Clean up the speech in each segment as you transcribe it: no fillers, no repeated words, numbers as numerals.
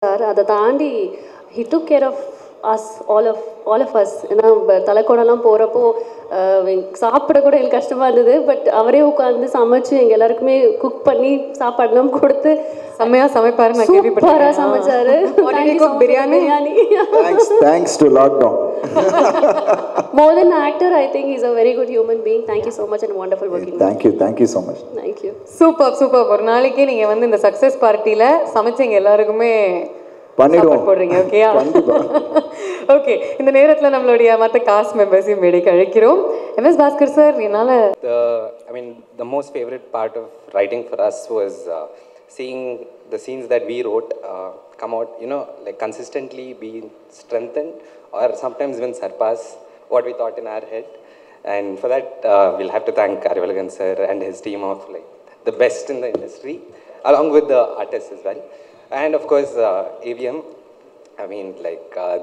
Sir அதை தாண்டி he took care of us all of us. ஏன்னா தலைக்கோடெல்லாம் போகிறப்போ சாப்பிட கூட எனக்கு கஷ்டமாக இருந்தது. பட் அவரே உட்காந்து சமைச்சு எங்கள் எல்லாருக்குமே குக் பண்ணி சாப்பாடுலாம் கொடுத்து செம்மையாக சமைப்பாரு. நான் சூப்பராக சமைச்சாரு. Biryani thanks to lockdown. More than an actor, I think he's a very good human being. Thank you so much and wonderful working. Thank you so much. Thank you. Super. ஒரு நாளைக்கு நீங்கள் வந்து இந்த சக்ஸஸ் பார்ட்டியில் சமைச்சவங்க எல்லாருக்குமே பண்ணிடுவோம் போடுறீங்க. ஓகேயா? ஓகே, இந்த நேரத்தில் நம்மளுடைய மற்ற காஸ்ட் மெம்பர்ஸையும் மேடைக்கு அழைக்கிறோம். எம்எஸ் பாஸ்கர் சார், என்னால் the most favorite part of writing for us was seeing the scenes that we wrote come out, like consistently be strengthened or sometimes even surpass what we thought in our head. And for that, we'll have to thank Arivalagan sir and his team of like the best in the industry, along with the artists as well. And of course, AVM,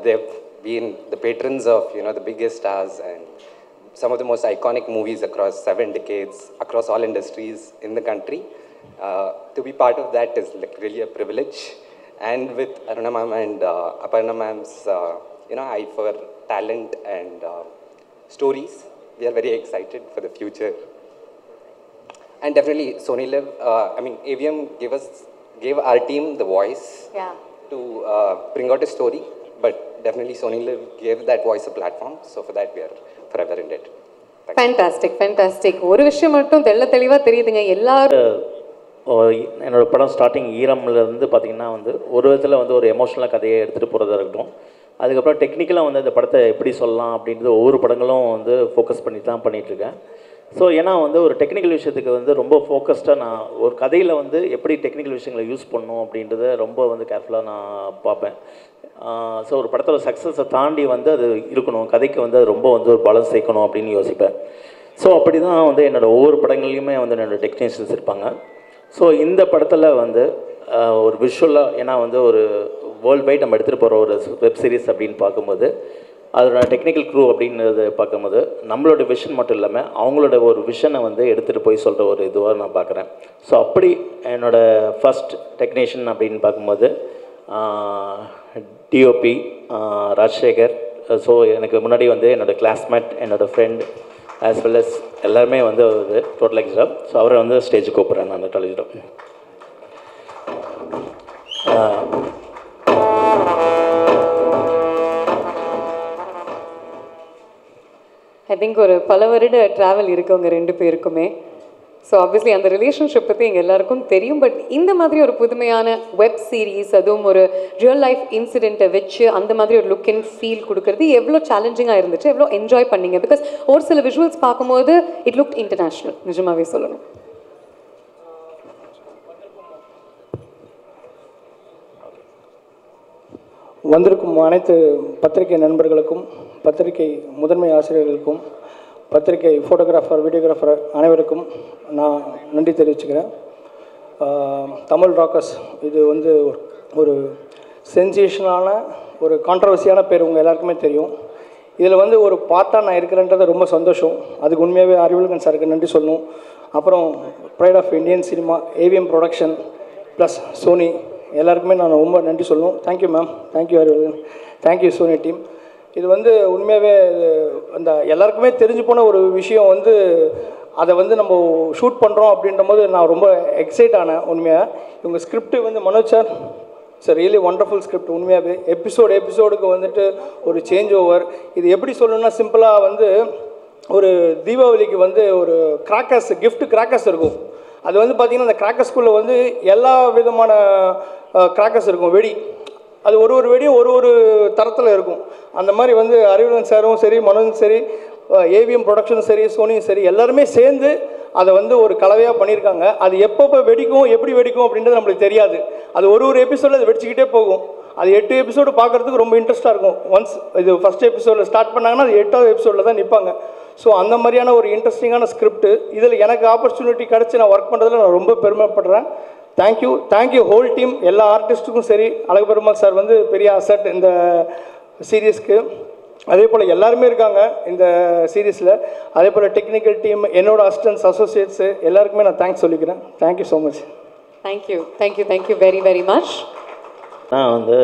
they've been the patrons of, the biggest stars and some of the most iconic movies across 7 decades, across all industries in the country. To be part of that is like really a privilege. And with Aruna ma'am and Aparna ma'am's, eye for talent and stories, we are very excited for the future. And definitely Sony Live, AVM gave our team the voice to bring out a story, but definitely Sony Live gave that voice a platform. So for that, we are forever indebted. Fantastic. ஒரு விஷயம் மட்டும் தெளிவாக தெரியுதுங்க. எல்லாரும் என்னோடய படம் starting ஈரம்லேருந்து பார்த்திங்கன்னா வந்து ஒரு விதத்தில் வந்து ஒரு எமோஷ்னலாக கதையை எடுத்துகிட்டு போகிறதா இருக்கட்டும், அதுக்கப்புறம் டெக்னிக்கலாக வந்து அந்த படத்தை எப்படி சொல்லலாம் அப்படின்றது ஒவ்வொரு படங்களும் வந்து ஃபோக்கஸ் பண்ணி தான் பண்ணிகிட்ருக்கேன். ஸோ ஏன்னா வந்து ஒரு டெக்னிக்கல் விஷயத்துக்கு வந்து ரொம்ப ஃபோக்கஸ்டாக நான் ஒரு கதையில் வந்து எப்படி டெக்னிக்கல் விஷயங்களை யூஸ் பண்ணணும் அப்படின்றத ரொம்ப வந்து கேர்ஃபுல்லாக நான் பார்ப்பேன். ஸோ ஒரு படத்தோட சக்ஸஸை தாண்டி வந்து அது இருக்கணும், கதைக்கு வந்து அது ரொம்ப வந்து ஒரு பலம் சேர்க்கணும் அப்படின்னு யோசிப்பேன். ஸோ அப்படி தான் வந்து என்னோடய ஒவ்வொரு படங்கள்லையுமே வந்து என்னோடய டெக்னீஷியன்ஸ் இருப்பாங்க. ஸோ இந்த படத்தில் வந்து ஒரு விஷுவலாக, ஏன்னா வந்து ஒரு வேர்ல்டு வைட் நம்ம எடுத்துகிட்டு போகிற ஒரு வெப் சீரிஸ் அப்படின்னு பார்க்கும்போது அதோட டெக்னிக்கல் க்ரூ அப்படின்றது பார்க்கும்போது நம்மளோட விஷன் மட்டும் இல்லாமல் அவங்களோட ஒரு விஷனை வந்து எடுத்துகிட்டு போய் சொல்கிற ஒரு இதுவாக நான் பார்க்குறேன். ஸோ அப்படி என்னோடய ஃபஸ்ட் டெக்னீஷியன் அப்படின்னு பார்க்கும்போது டிஓபி ராஜசேகர். ஸோ எனக்கு முன்னாடி வந்து என்னோடய கிளாஸ்மேட், என்னோடய ஃப்ரெண்ட் ஆஸ் வெல் அஸ் எல்லாருமே வந்து டோட்டல் எக்ஸ்ட்ரா. ஸோ அவரை வந்து ஸ்டேஜுக்கு கூப்பிட்றேன் நான் காலேஜில். ஐ திங்க் ஒரு பல வருட ட்ராவல் இருக்கவங்க 2 பேருக்குமே. ஸோ ஆப்வியஸ்லி அந்த ரிலேஷன்ஷிப் பற்றி எங்கள் எல்லாருக்கும் தெரியும். பட் இந்த மாதிரி ஒரு புதுமையான வெப் சீரிஸ், அதுவும் ஒரு ரியல் லைஃப் இன்சிடெண்ட்டை வச்சு அந்த மாதிரி ஒரு லுக் அண்ட் ஃபீல் கொடுக்குறது எவ்வளோ சேலஞ்சிங்காக இருந்துச்சு, எவ்வளோ என்ஜாய் பண்ணீங்க? பிகாஸ் ஒரு சில விஷுவல்ஸ் பார்க்கும்போது இட் லுக் இன்டர்நேஷ்னல், நிஜமாகவே சொல்லணும். வந்திருக்கும் அனைத்து பத்திரிகை நண்பர்களுக்கும், பத்திரிகை முதன்மை ஆசிரியர்களுக்கும், பத்திரிகை ஃபோட்டோகிராஃபர், வீடியோகிராஃபர் அனைவருக்கும் நான் நன்றி தெரிவிச்சுக்கிறேன். தமிழ் ராக்கர்ஸ் இது வந்து ஒரு சென்சேஷனான ஒரு கான்ட்ரவர்சியான பேர் உங்கள் எல்லாருக்குமே தெரியும். இதில் வந்து ஒரு பார்ட்டாக நான் இருக்கிறேன்றது ரொம்ப சந்தோஷம். அதுக்கு உண்மையாகவே அறிவழகன் சாருக்கு நன்றி சொல்லணும். அப்புறம் pride of Indian cinema, AVM production plus Sony எல்லாருக்குமே நான் ரொம்ப நன்றி சொல்லணும். Thank you ma'am, thank you Arivazhagan, thank you Sony team. இது வந்து உண்மையாகவே அந்த எல்லாருக்குமே தெரிஞ்சு போன ஒரு விஷயம் வந்து அதை வந்து நம்ம ஷூட் பண்ணுறோம் அப்படின்ற போது நான் ரொம்ப எக்ஸைட் ஆனேன். உண்மையாக இவங்க ஸ்கிரிப்ட் வந்து Manoj sir sir really wonderful script. உண்மையாகவே எபிசோடுக்கு வந்துட்டு ஒரு சேஞ்ச் ஓவர். இது எப்படி சொல்லணும்னா சிம்பிளாக வந்து ஒரு தீபாவளிக்கு வந்து ஒரு கிராக்கர்ஸ் கிஃப்ட் கிராக்கர்ஸ் இருக்கும். அது வந்து பார்த்திங்கன்னா அந்த கிராக்கர்ஸ்குள்ளே வந்து எல்லா விதமான கிராக்கர்ஸ் இருக்கும், வெடி. அது ஒரு வெடியும் ஒரு தரத்தில் இருக்கும். அந்த மாதிரி வந்து அறிவழகன் சாரும் சரி, மனோஜும் சரி, ஏவிஎம் ப்ரொடக்ஷனும் சரி, சோனியும் சரி, எல்லாருமே சேர்ந்து அதை வந்து ஒரு கலவையாக பண்ணியிருக்காங்க. அது எப்போ வெடிக்கும், எப்படி வெடிக்கும் அப்படின்றது நம்மளுக்கு தெரியாது. அது ஒரு எபிசோடில் அது வெடிச்சிக்கிட்டே போகும். அது 8 எபிசோடு பார்க்குறதுக்கு ரொம்ப இன்ட்ரெஸ்ட்டாக இருக்கும். ஒன்ஸ் இது ஃபஸ்ட் எபிசோடில் ஸ்டார்ட் பண்ணாங்கன்னா அது 8வது எபிசோடில் தான் நிற்பாங்க. ஸோ அந்த மாதிரியான ஒரு இன்ட்ரெஸ்டிங்கான ஸ்கிரிப்ட். இதில் எனக்கு ஆப்பர்ச்சுனிட்டி கிடச்சி நான் ஒர்க் பண்ணுறதுல நான் ரொம்ப பெருமைப்படுறேன். Thank you whole team. எல்லா ஆர்டிஸ்ட்டுக்கும் சரி, அழகு பெருமாள் சார் வந்து பெரிய அசட் இந்த சீரீஸ்க்கு. அதே போல் எல்லாருமே இருக்காங்க இந்த சீரீஸில். அதே போல் டெக்னிக்கல் டீம், என்னோடய அசிஸ்டன்ட்ஸ், அசோசியேட்ஸு எல்லாருக்குமே நான் தேங்க்ஸ் சொல்லிக்கிறேன். Thank you so much. Thank you very very much. நான் வந்து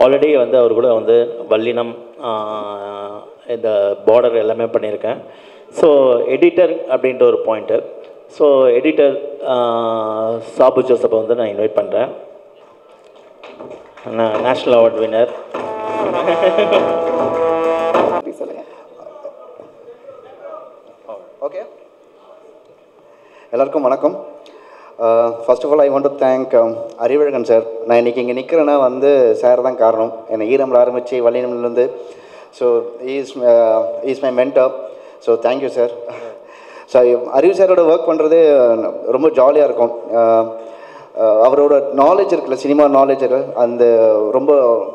ஆல்ரெடி வந்து அவர் கூட வந்து வல்லினம் இந்த பார்டர் எல்லாமே பண்ணியிருக்கேன். ஸோ எடிட்டர் அப்படின்ற ஒரு பாயிண்ட்டு. ஸோ எடிட்டர் சாபு ஜோசப்பை வந்து நான் இன்வைட் பண்ணுறேன். நான் நேஷ்னல் அவார்ட் வின்னர். ஓகே, எல்லாருக்கும் வணக்கம். First of all I want to thank Arivazhagan sir. நான் இன்றைக்கி இங்கே நிற்கிறேன்னா வந்து சார் தான் காரணம். என்னை ஈரமில் ஆரம்பித்து வல்லினம்லேருந்து. So is my mentor. So thank you sir. So Arivu சாரோட ஒர்க் பண்ணுறது ரொம்ப ஜாலியாக இருக்கும். அவரோட நாலேஜ் இருக்குல்ல, சினிமா நாலேஜ் அந்த ரொம்ப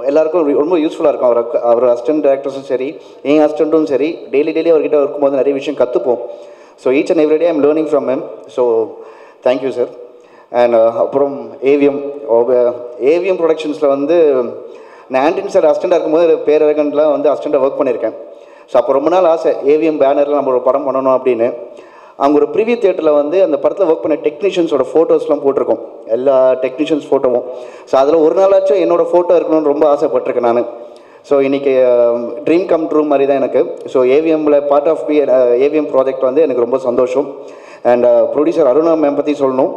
எல்லாருக்கும் ரொம்ப யூஸ்ஃபுல்லாக இருக்கும். அவர் அசிஸ்டன்ட் டைரக்டர்ஸும் சரி, என் அசிஸ்டண்ட்டும் சரி, டெய்லி அவர்கிட்ட இருக்கும்போது நிறைய விஷயம் கற்றுப்போம். So each and every day I'm learning from him. So thank you sir. And அப்புறம் ஏவிஎம் ப்ரொடக்ஷன்ஸில் வந்து நான் ஆண்டனி சார் அசிஸ்டண்டாக இருக்கும்போது பேரழகன்லாம் வந்து அசிஸ்டண்டாக ஒர்க் பண்ணியிருக்கேன். ஸோ அப்போ ரொம்ப நாள் ஆசை ஏவிஎம் பேனரில் நம்ம ஒரு படம் பண்ணணும் அப்படின்னு. அவங்க ஒரு ப்ரிவியூ தியேட்டரில் வந்து அந்த படத்தில் ஒர்க் பண்ண டெக்னீஷியன்ஸோட ஃபோட்டோஸ்லாம் போட்டிருக்கோம், எல்லா டெக்னீஷியன்ஸ் ஃபோட்டோவும். ஸோ அதில் ஒரு நாளாச்சும் என்னோடய ஃபோட்டோ இருக்கணும்னு ரொம்ப ஆசைப்பட்டிருக்கேன் நான். ஸோ இன்றைக்கி ட்ரீம் கம் ட்ரூ மாதிரி தான் எனக்கு. ஸோ ஏவிஎம்மில் பார்ட் ஆஃப் ஏவிஎம் ப்ராஜெக்ட் வந்து எனக்கு ரொம்ப சந்தோஷம். அண்ட் ப்ரொடியூசர் அருணா மேம் பற்றி சொல்லணும்.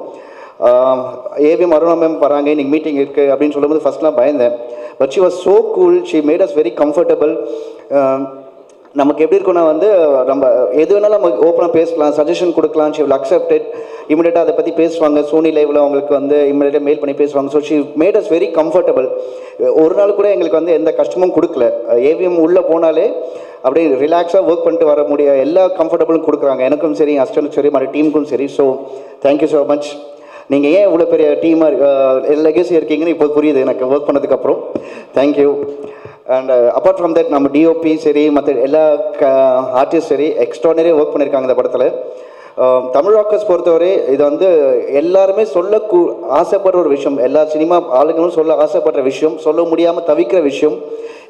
ஏவிஎம் அருணா மேம் வராங்க, இன்றைக்கி மீட்டிங் இருக்குது அப்படின்னு சொல்லும்போது ஃபஸ்ட்லாம் பயந்தேன். But she was so cool. She made us very comfortable. நமக்கு எப்படி இருக்குன்னா வந்து நம்ம எது வேணாலும் நம்ம ஓப்பனாக பேசலாம், சஜஷன் கொடுக்கலாம். She will accepted. இமீடியட்டாக அதை பற்றி பேசுவாங்க. சோனி லைவில் அவங்களுக்கு வந்து இமீடியட்டாக மெயில் பண்ணி பேசுவாங்க. So she made us very comfortable. ஒரு நாள் கூட எங்களுக்கு வந்து எந்த கஷ்டமும் கொடுக்கல. ஏவிஎம் உள்ளே போனாலே அப்படியே ரிலாக்ஸாக ஒர்க் பண்ணிட்டு வர முடிய எல்லா கம்ஃபர்டபுளும் கொடுக்குறாங்க. எனக்கும் சரி, அசிஸ்டன்ட்டும் சரி, மற்ற டீமுக்கும் சரி. So thank you so much. நீங்கள் ஏன் இவ்வளோ பெரிய டீமாக லெகசி இருக்கீங்கன்னு இப்போ புரியுது எனக்கு ஒர்க் பண்ணதுக்கப்புறம். Thank you. And apart from that நம்ம டிஓபி சரி, மற்ற எல்லா ஆர்டிஸ்ட் சரி எக்ஸ்ட்ரானரியாக ஒர்க் பண்ணியிருக்காங்க இந்த படத்தில். தமிழ் ராக்கர்ஸ் பொறுத்தவரை இது வந்து எல்லாருமே சொல்ல ஆசைப்படுற ஒரு விஷயம். எல்லா சினிமா ஆளுங்களும் சொல்ல ஆசைப்படுற விஷயம், சொல்ல முடியாமல் தவிக்கிற விஷயம்.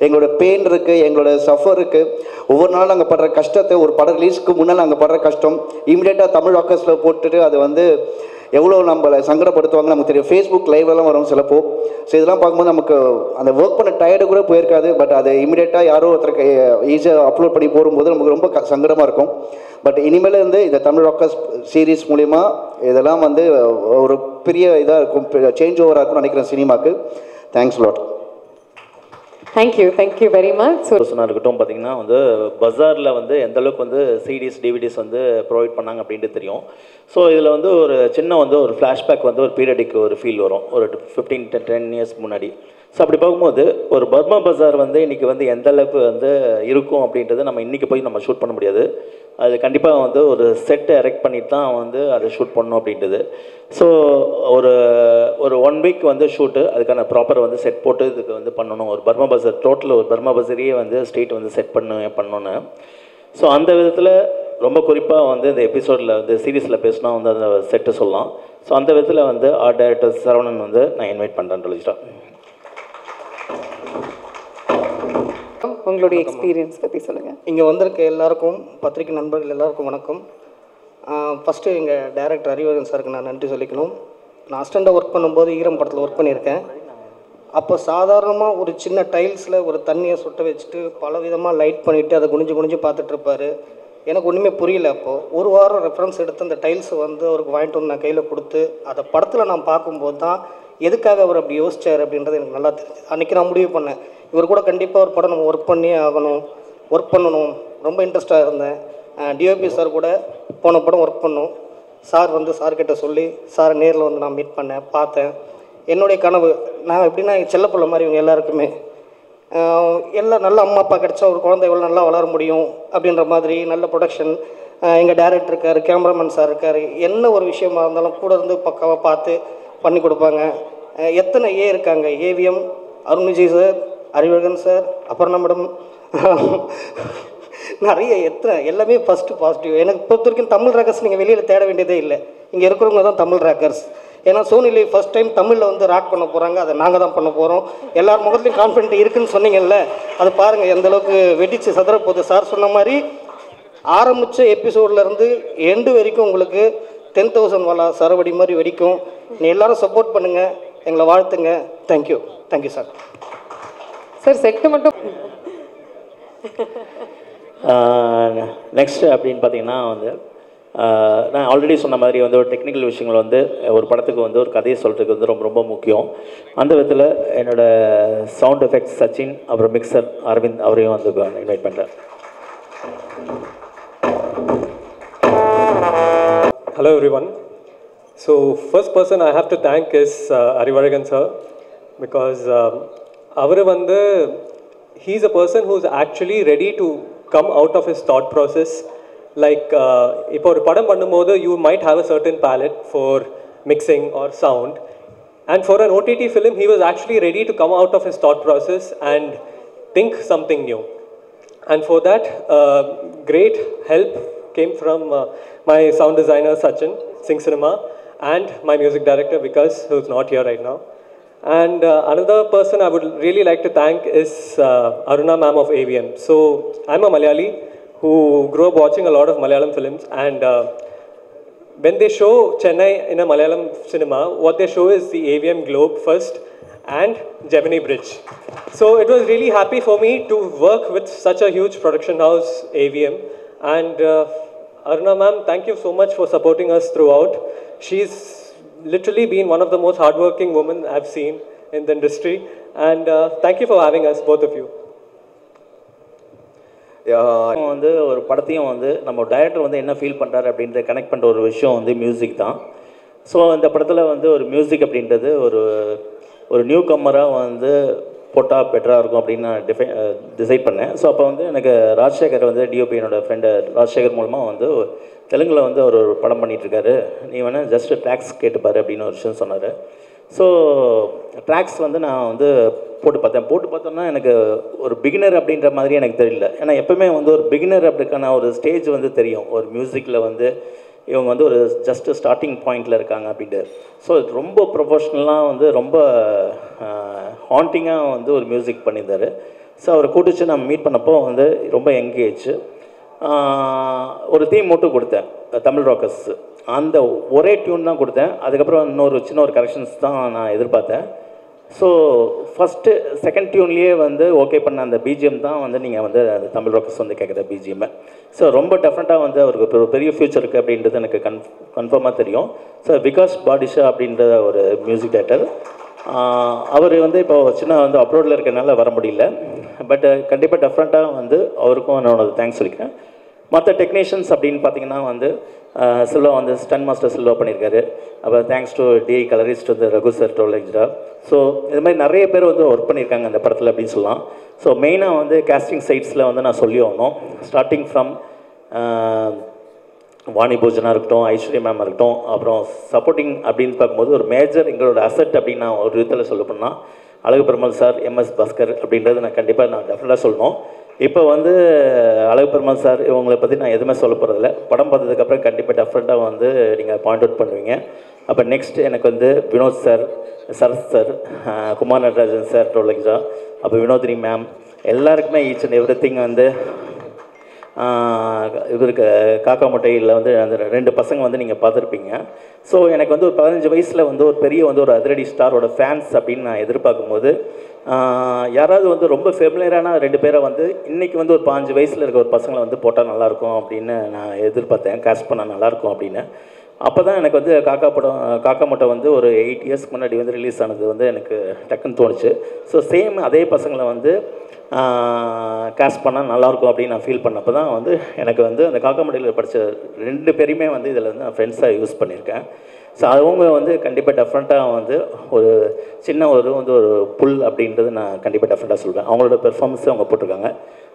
எங்களோட பெயின் இருக்குது, எங்களோட சஃபர் இருக்குது. ஒவ்வொரு நாளும் நாங்கள் படுற கஷ்டத்தை ஒரு படம் ரிலீஸ்க்கு முன்னால் நாங்கள் படுற கஷ்டம் இமீடியட்டாக தமிழ் ராக்கர்ஸில் போட்டுட்டு அது வந்து எவ்வளோ நம்மளை சங்கடப்படுத்துவாங்க நமக்கு தெரியும். ஃபேஸ்புக் லைவ்லாம் வரும் சிலப்போ. ஸோ இதெல்லாம் பார்க்கும்போது நமக்கு அந்த ஒர்க் பண்ண டயர்டு கூட போயிருக்காது. பட் அது இமீடியட்டாக யாரோ ஒருத்தருக்கு ஈஸியாக அப்லோட் பண்ணி போடும்போது நமக்கு ரொம்ப சங்கடமாக இருக்கும். பட் இனிமேல் இருந்து இந்த தமிழ் ராக்கர்ஸ் சீரீஸ் மூலிமா இதெல்லாம் வந்து ஒரு பெரிய இதாக இருக்கும், சேஞ்ச் ஓவராக இருக்கும்னு நினைக்கிறேன் சினிமாவுக்கு. Thanks lot. Thank you very much. பர்சனாக இருக்கட்டும் பார்த்தீங்கன்னா வந்து பஜாரில் வந்து எந்த அளவுக்கு வந்து சிடிஸ் டிவிடிஸ் வந்து ப்ரொவைட் பண்ணாங்க அப்படின்ட்டு தெரியும். ஸோ இதில் வந்து ஒரு சின்ன வந்து ஒரு ஃப்ளாஷ்பேக் வந்து ஒரு பீரியடிக் ஒரு ஃபீல் வரும் ஒரு 15-10 இயர்ஸ் முன்னாடி. ஸோ அப்படி பார்க்கும்போது ஒரு பர்மா பஜார் வந்து இன்றைக்கி வந்து எந்த அளவுக்கு வந்து இருக்கும் அப்படின்றத நம்ம இன்றைக்கி போய் நம்ம ஷூட் பண்ண முடியாது. அது கண்டிப்பாக வந்து ஒரு செட்டை எரெக்ட் பண்ணிட்டு தான் வந்து அதை ஷூட் பண்ணணும் அப்படின்றது. ஸோ ஒரு 1 வீக் வந்து ஷூட்டு, அதுக்கான ப்ராப்பர் வந்து செட் போட்டு இதுக்கு வந்து பண்ணணும். ஒரு பர்மா பஜார் டோட்டல் ஒரு பர்மா பஜாரியே வந்து ஸ்ட்ரீட் வந்து செட் பண்ணணுன்னு. ஸோ அந்த விதத்தில் ரொம்ப குறிப்பாக வந்து இந்த எபிசோடில் வந்து சீரீஸில் பேசினா வந்து அந்த செட்டு சொல்லலாம். ஸோ அந்த விதத்தில் வந்து ஆர்ட் டைரக்டர் சரவணன் வந்து நான் இன்வைட் பண்ணுறேன்னு சொல்லிட்டேன். உங்களுடைய எக்ஸ்பீரியன்ஸ் பற்றி சொல்லுங்கள். இங்கே வந்திருக்க எல்லாருக்கும், பத்திரிகை நண்பர்கள் எல்லாருக்கும் வணக்கம். ஃபஸ்ட்டு எங்கள் டைரக்டர் அறிவழகன் சாருக்கு நான் நன்றி சொல்லிக்கணும். நான் அசிஸ்டண்ட்டாக ஒர்க் பண்ணும்போது ஈரம் படத்தில் ஒர்க் பண்ணியிருக்கேன். அப்போ சாதாரணமாக ஒரு சின்ன டைல்ஸில் ஒரு தண்ணியை சுட்ட வச்சுட்டு பல விதமாக லைட் பண்ணிவிட்டு அதை குனிஞ்சு பார்த்துட்ருப்பார். எனக்கு ஒன்றுமே புரியல. அப்போது ஒரு வாரம் ரெஃபரன்ஸ் எடுத்து அந்த டைல்ஸை வந்து அவருக்கு வாங்கிட்டு வந்து நான் கையில் கொடுத்து அதை படத்தில் நான் பார்க்கும்போது தான் எதுக்காக அவர் அப்படி யோசிச்சார் அப்படின்றது எனக்கு நல்லா தெரிஞ்சது. அன்றைக்கி நான் முடிவு பண்ணேன், இவர் கூட கண்டிப்பாக ஒரு படம் நம்ம ஒர்க் பண்ணியே ஆகணும், ஒர்க் பண்ணணும். ரொம்ப இன்ட்ரெஸ்டாக இருந்தேன். டிஓபி சார் கூட போன படம் ஒர்க் பண்ணோம். சார் வந்து சார்கிட்ட சொல்லி சாரை நேரில் வந்து நான் மீட் பண்ணேன், பார்த்தேன். என்னுடைய கனவு நான் எப்படின்னா செல்லப்பிள்ளை மாதிரி இவங்க எல்லாருக்குமே எல்லாம் நல்ல அம்மா அப்பா கிடச்சா ஒரு குழந்தை எவ்வளோ நல்லா வளர முடியும் அப்படின்ற மாதிரி நல்ல ப்ரொடக்ஷன். எங்கள் டைரக்டர் இருக்கார், கேமராமேன் சார் இருக்கார். என்ன ஒரு விஷயமா இருந்தாலும் கூட இருந்து பக்காவாக பார்த்து பண்ணி கொடுப்பாங்க. எத்தனை இருக்காங்க, AVM, Arun Vijay sir, Arivazhagan sir, அப்புறம் மேடம், நிறைய எத்தனை எல்லாமே ஃபஸ்ட்டு பாசிட்டிவ். எனக்கு பொறுத்த வரைக்கும் தமிழ் ராக்கர்ஸ் நீங்கள் வெளியில் தேட வேண்டியதே இல்லை. இங்கே இருக்கிறவங்க தான் தமிழ் ராக்கர்ஸ். ஏன்னா சோனிலே ஃபஸ்ட் டைம் தமிழில் வந்து ராக் பண்ண போகிறாங்க, அதை நாங்கள் தான் பண்ண போகிறோம். எல்லார் முகத்துலையும் கான்ஃபிடென்ட் இருக்குதுன்னு சொன்னீங்கல்ல, அது பாருங்கள் எந்த அளவுக்கு வெடித்து சதுர போகுது. சார் சொன்ன மாதிரி ஆரம்பித்த எபிசோட்லேருந்து எண்டு வரைக்கும் உங்களுக்கு 10,000 வாலா சரவடி மாதிரி வரைக்கும் நீ எல்லோரும் சப்போர்ட் பண்ணுங்கள். எங்களை வாழ்த்துங்க. Thank you sir. சார் செட்டு மட்டும் நெக்ஸ்ட் அப்படின்னு பார்த்தீங்கன்னா வந்து நான் ஆல்ரெடி சொன்ன மாதிரி வந்து ஒரு டெக்னிக்கல் விஷயங்கள் வந்து ஒரு படத்துக்கு வந்து ஒரு கதையை சொல்கிறதுக்கு வந்து ரொம்ப ரொம்ப முக்கியம். அந்த விதத்தில் என்னோடய சவுண்ட் எஃபெக்ட்ஸ் சச்சின், அப்புறம் மிக்சர் அரவிந்த் அவரையும் வந்து இன்வைட் பண்ணுறேன். Hello everyone. So first person I have to thank is Arivaragan sir, because he's a person who's actually ready to come out of his thought process. Like இப்போ ஒரு படம் பண்ணும்போது you might have a certain palette for mixing or sound, and for an OTT film he was actually ready to come out of his thought process and think something new. And for that great help came from my sound designer Sachin, Sing Cinema, and my music director Vikas, who's not here right now. And another person I would really like to thank is Aruna ma'am of AVM. So I'm a Malayali who grew up watching a lot of Malayalam films, and when they show Chennai in a Malayalam cinema, what they show is the AVM Globe first and Gemini Bridge. So it was really happy for me to work with such a huge production house, AVM. And Aruna ma'am, thank you so much for supporting us throughout. She's literally been one of the most hardworking women I've seen in the industry. And thank you for having us, both of you. வந்து ஒரு படத்தையும் வந்து நம்ம director வந்து என்ன feel பண்ணுறாரு அப்படின்றத connect பண்ணுற ஒரு விஷயம் வந்து மியூசிக் தான். ஸோ இந்த படத்தில் வந்து ஒரு மியூசிக் அப்படின்றது ஒரு நியூ கம்மராக வந்து போட்டால் பெட்டராக இருக்கும் அப்படின்னு நான் டிசைட் பண்ணேன். ஸோ அப்போ வந்து எனக்கு ராஜசேகர் வந்து டிஓபி என்னோடய ஃப்ரெண்டு ராஜசேகர் மூலமாக வந்து தெலுங்கில் வந்து ஒரு படம் பண்ணிகிட்ருக்காரு, நீ வேணால் ஜஸ்ட்டு ட்ராக்ஸ் கேட்டுப்பாரு அப்படின்னு ஒரு விஷயம் சொன்னார். ஸோ ட்ராக்ஸ் வந்து நான் வந்து போட்டு பார்த்தோன்னா எனக்கு ஒரு பிகினர் அப்படின்ற மாதிரி எனக்கு தெரியல. ஏன்னா எப்போவுமே வந்து ஒரு பிகினர் அப்படிக்கான ஒரு ஸ்டேஜ் வந்து தெரியும், ஒரு மியூசிக்கில் வந்து இவங்க வந்து ஒரு ஜஸ்ட்டு ஸ்டார்டிங் பாயிண்டில் இருக்காங்க அப்படின்ட்டு. ஸோ ரொம்ப ப்ரொஃபஷ்னலாக வந்து ரொம்ப ஹாண்டிங்காக வந்து ஒரு மியூசிக் பண்ணியிருந்தார். ஸோ அவரை கூட்டிச்சு நம்ம மீட் பண்ணப்போ வந்து ரொம்ப எங்கேஜ் ஒரு தீம் மட்டும் கொடுத்தேன், தமிழ் ராக்கர்ஸ். அந்த ஒரே டியூன் தான் கொடுத்தேன். அதுக்கப்புறம் சின்ன ஒரு கரெக்ஷன்ஸ் தான் நான் எதிர்பார்த்தேன். ஸோ ஃபஸ்ட்டு செகண்ட் டியூன்லேயே வந்து ஓகே பண்ண அந்த பிஜிஎம் தான் வந்து நீங்கள் வந்து அந்த தமிழ் ராக்கர்ஸ் வந்து கேட்குற பிஜிஎம்மை. ஸோ ரொம்ப டெஃபரெண்ட்டாக வந்து அவருக்கு ஒரு பெரிய ஃப்யூச்சர் இருக்குது அப்படின்றது எனக்கு கன்ஃபார்மாக தெரியும். ஸோ விகாஸ் பாடிஷா அப்படின்ற ஒரு மியூசிக் டைரக்டர், அவர் வந்து இப்போ சின்ன வந்து அப்ரோடில் இருக்கிறனால வர முடியல. பட் கண்டிப்பாக டெஃபரெண்ட்டாக வந்து அவருக்கும் என்னோட தேங்க்ஸ் சொல்லிக்கிறேன். மற்ற டெக்னீஷியன்ஸ் அப்படின்னு பார்த்தீங்கன்னா வந்து சில்வா வந்து ஸ்டன் மாஸ்டர் சில்வா பண்ணியிருக்காரு. அப்புறம் தேங்க்ஸ் டு டி கலரிஸ்ட் வந்து ரகு சார் டோலெக்ஜரா. ஸோ இது மாதிரி நிறைய பேர் வந்து ஒர்க் பண்ணியிருக்காங்க அந்த படத்தில் அப்படின்னு சொல்லலாம். ஸோ மெயினாக வந்து கேஸ்டிங் சைட்ஸில் வந்து நான் சொல்லி ஆகணும். ஸ்டார்டிங் ஃப்ரம் வாணி பூஜனாக இருக்கட்டும், ஐஸ்வர்யா மேம் இருக்கட்டும், அப்புறம் சப்போர்ட்டிங் அப்படின்னு பார்க்கும்போது ஒரு மேஜர் எங்களோட அசெட் அப்படின்னு நான் ஒரு விதத்தில் சொல்ல போனால் அழகு பெருமாள் சார், எம்எஸ் பாஸ்கர் அப்படின்றது நான் டெஃபினட்டாக சொல்லணும். இப்போ வந்து அழகு பெருமாள் சார் இவங்களை பற்றி நான் எதுவுமே சொல்ல போகிறதில்ல. படம் பார்த்ததுக்கப்புறம் கண்டிப்பாக டெஃபரெண்ட்டாக வந்து நீங்கள் பாயிண்ட் அவுட் பண்ணுவீங்க. அப்போ நெக்ஸ்ட் எனக்கு வந்து Vinod sir, Sarath sir, Kumar Natarajan sir டோலக்ஜா, அப்போ வினோதினி மேம், எல்லாருக்குமே ஈச் அண்ட் எவ்ரி திங் வந்து இவருக்கு காக்கா முட்டையில் வந்து அந்த 2 பசங்க வந்து நீங்கள் பார்த்துருப்பீங்க. ஸோ எனக்கு வந்து ஒரு 15 வயசில் வந்து ஒரு பெரிய வந்து ஒரு அதிரடி ஸ்டாரோட ஃபேன்ஸ் அப்படின்னு நான் எதிர்பார்க்கும்போது யாராவது வந்து ரொம்ப ஃபெமிலியரான 2 பேரை வந்து இன்றைக்கி வந்து ஒரு 15 வயசில் இருக்க ஒரு பசங்களை வந்து போட்டால் நல்லாயிருக்கும் அப்படின்னு நான் எதிர்பார்த்தேன், கேஸ்ட் பண்ணால் நல்லாயிருக்கும் அப்படின்னு. அப்போ தான் எனக்கு வந்து காக்கா முட்டை வந்து ஒரு 8 இயர்ஸ்க்கு முன்னாடி வந்து ரிலீஸ் ஆனது வந்து எனக்கு டக்குன்னு தோணுச்சு. ஸோ சேம் அதே பசங்களை வந்து கேஸ்ட் பண்ணால் நல்லாயிருக்கும் அப்படின்னு நான் ஃபீல் பண்ணப்போ தான் வந்து எனக்கு வந்து அந்த காக்காமட்டியில் படித்த 2 பேரையுமே வந்து இதில் வந்து நான் ஃப்ரெண்ட்ஸாக யூஸ் பண்ணியிருக்கேன். ஸோ அவங்க வந்து கண்டிப்பாக டெஃபரெண்ட்டாக வந்து ஒரு சின்ன ஒரு புல் அப்படின்றது நான் கண்டிப்பாக டெஃபரெண்ட்டாக சொல்வேன். அவங்களோட பெர்ஃபார்மன்ஸை அவங்க போட்டிருக்காங்க.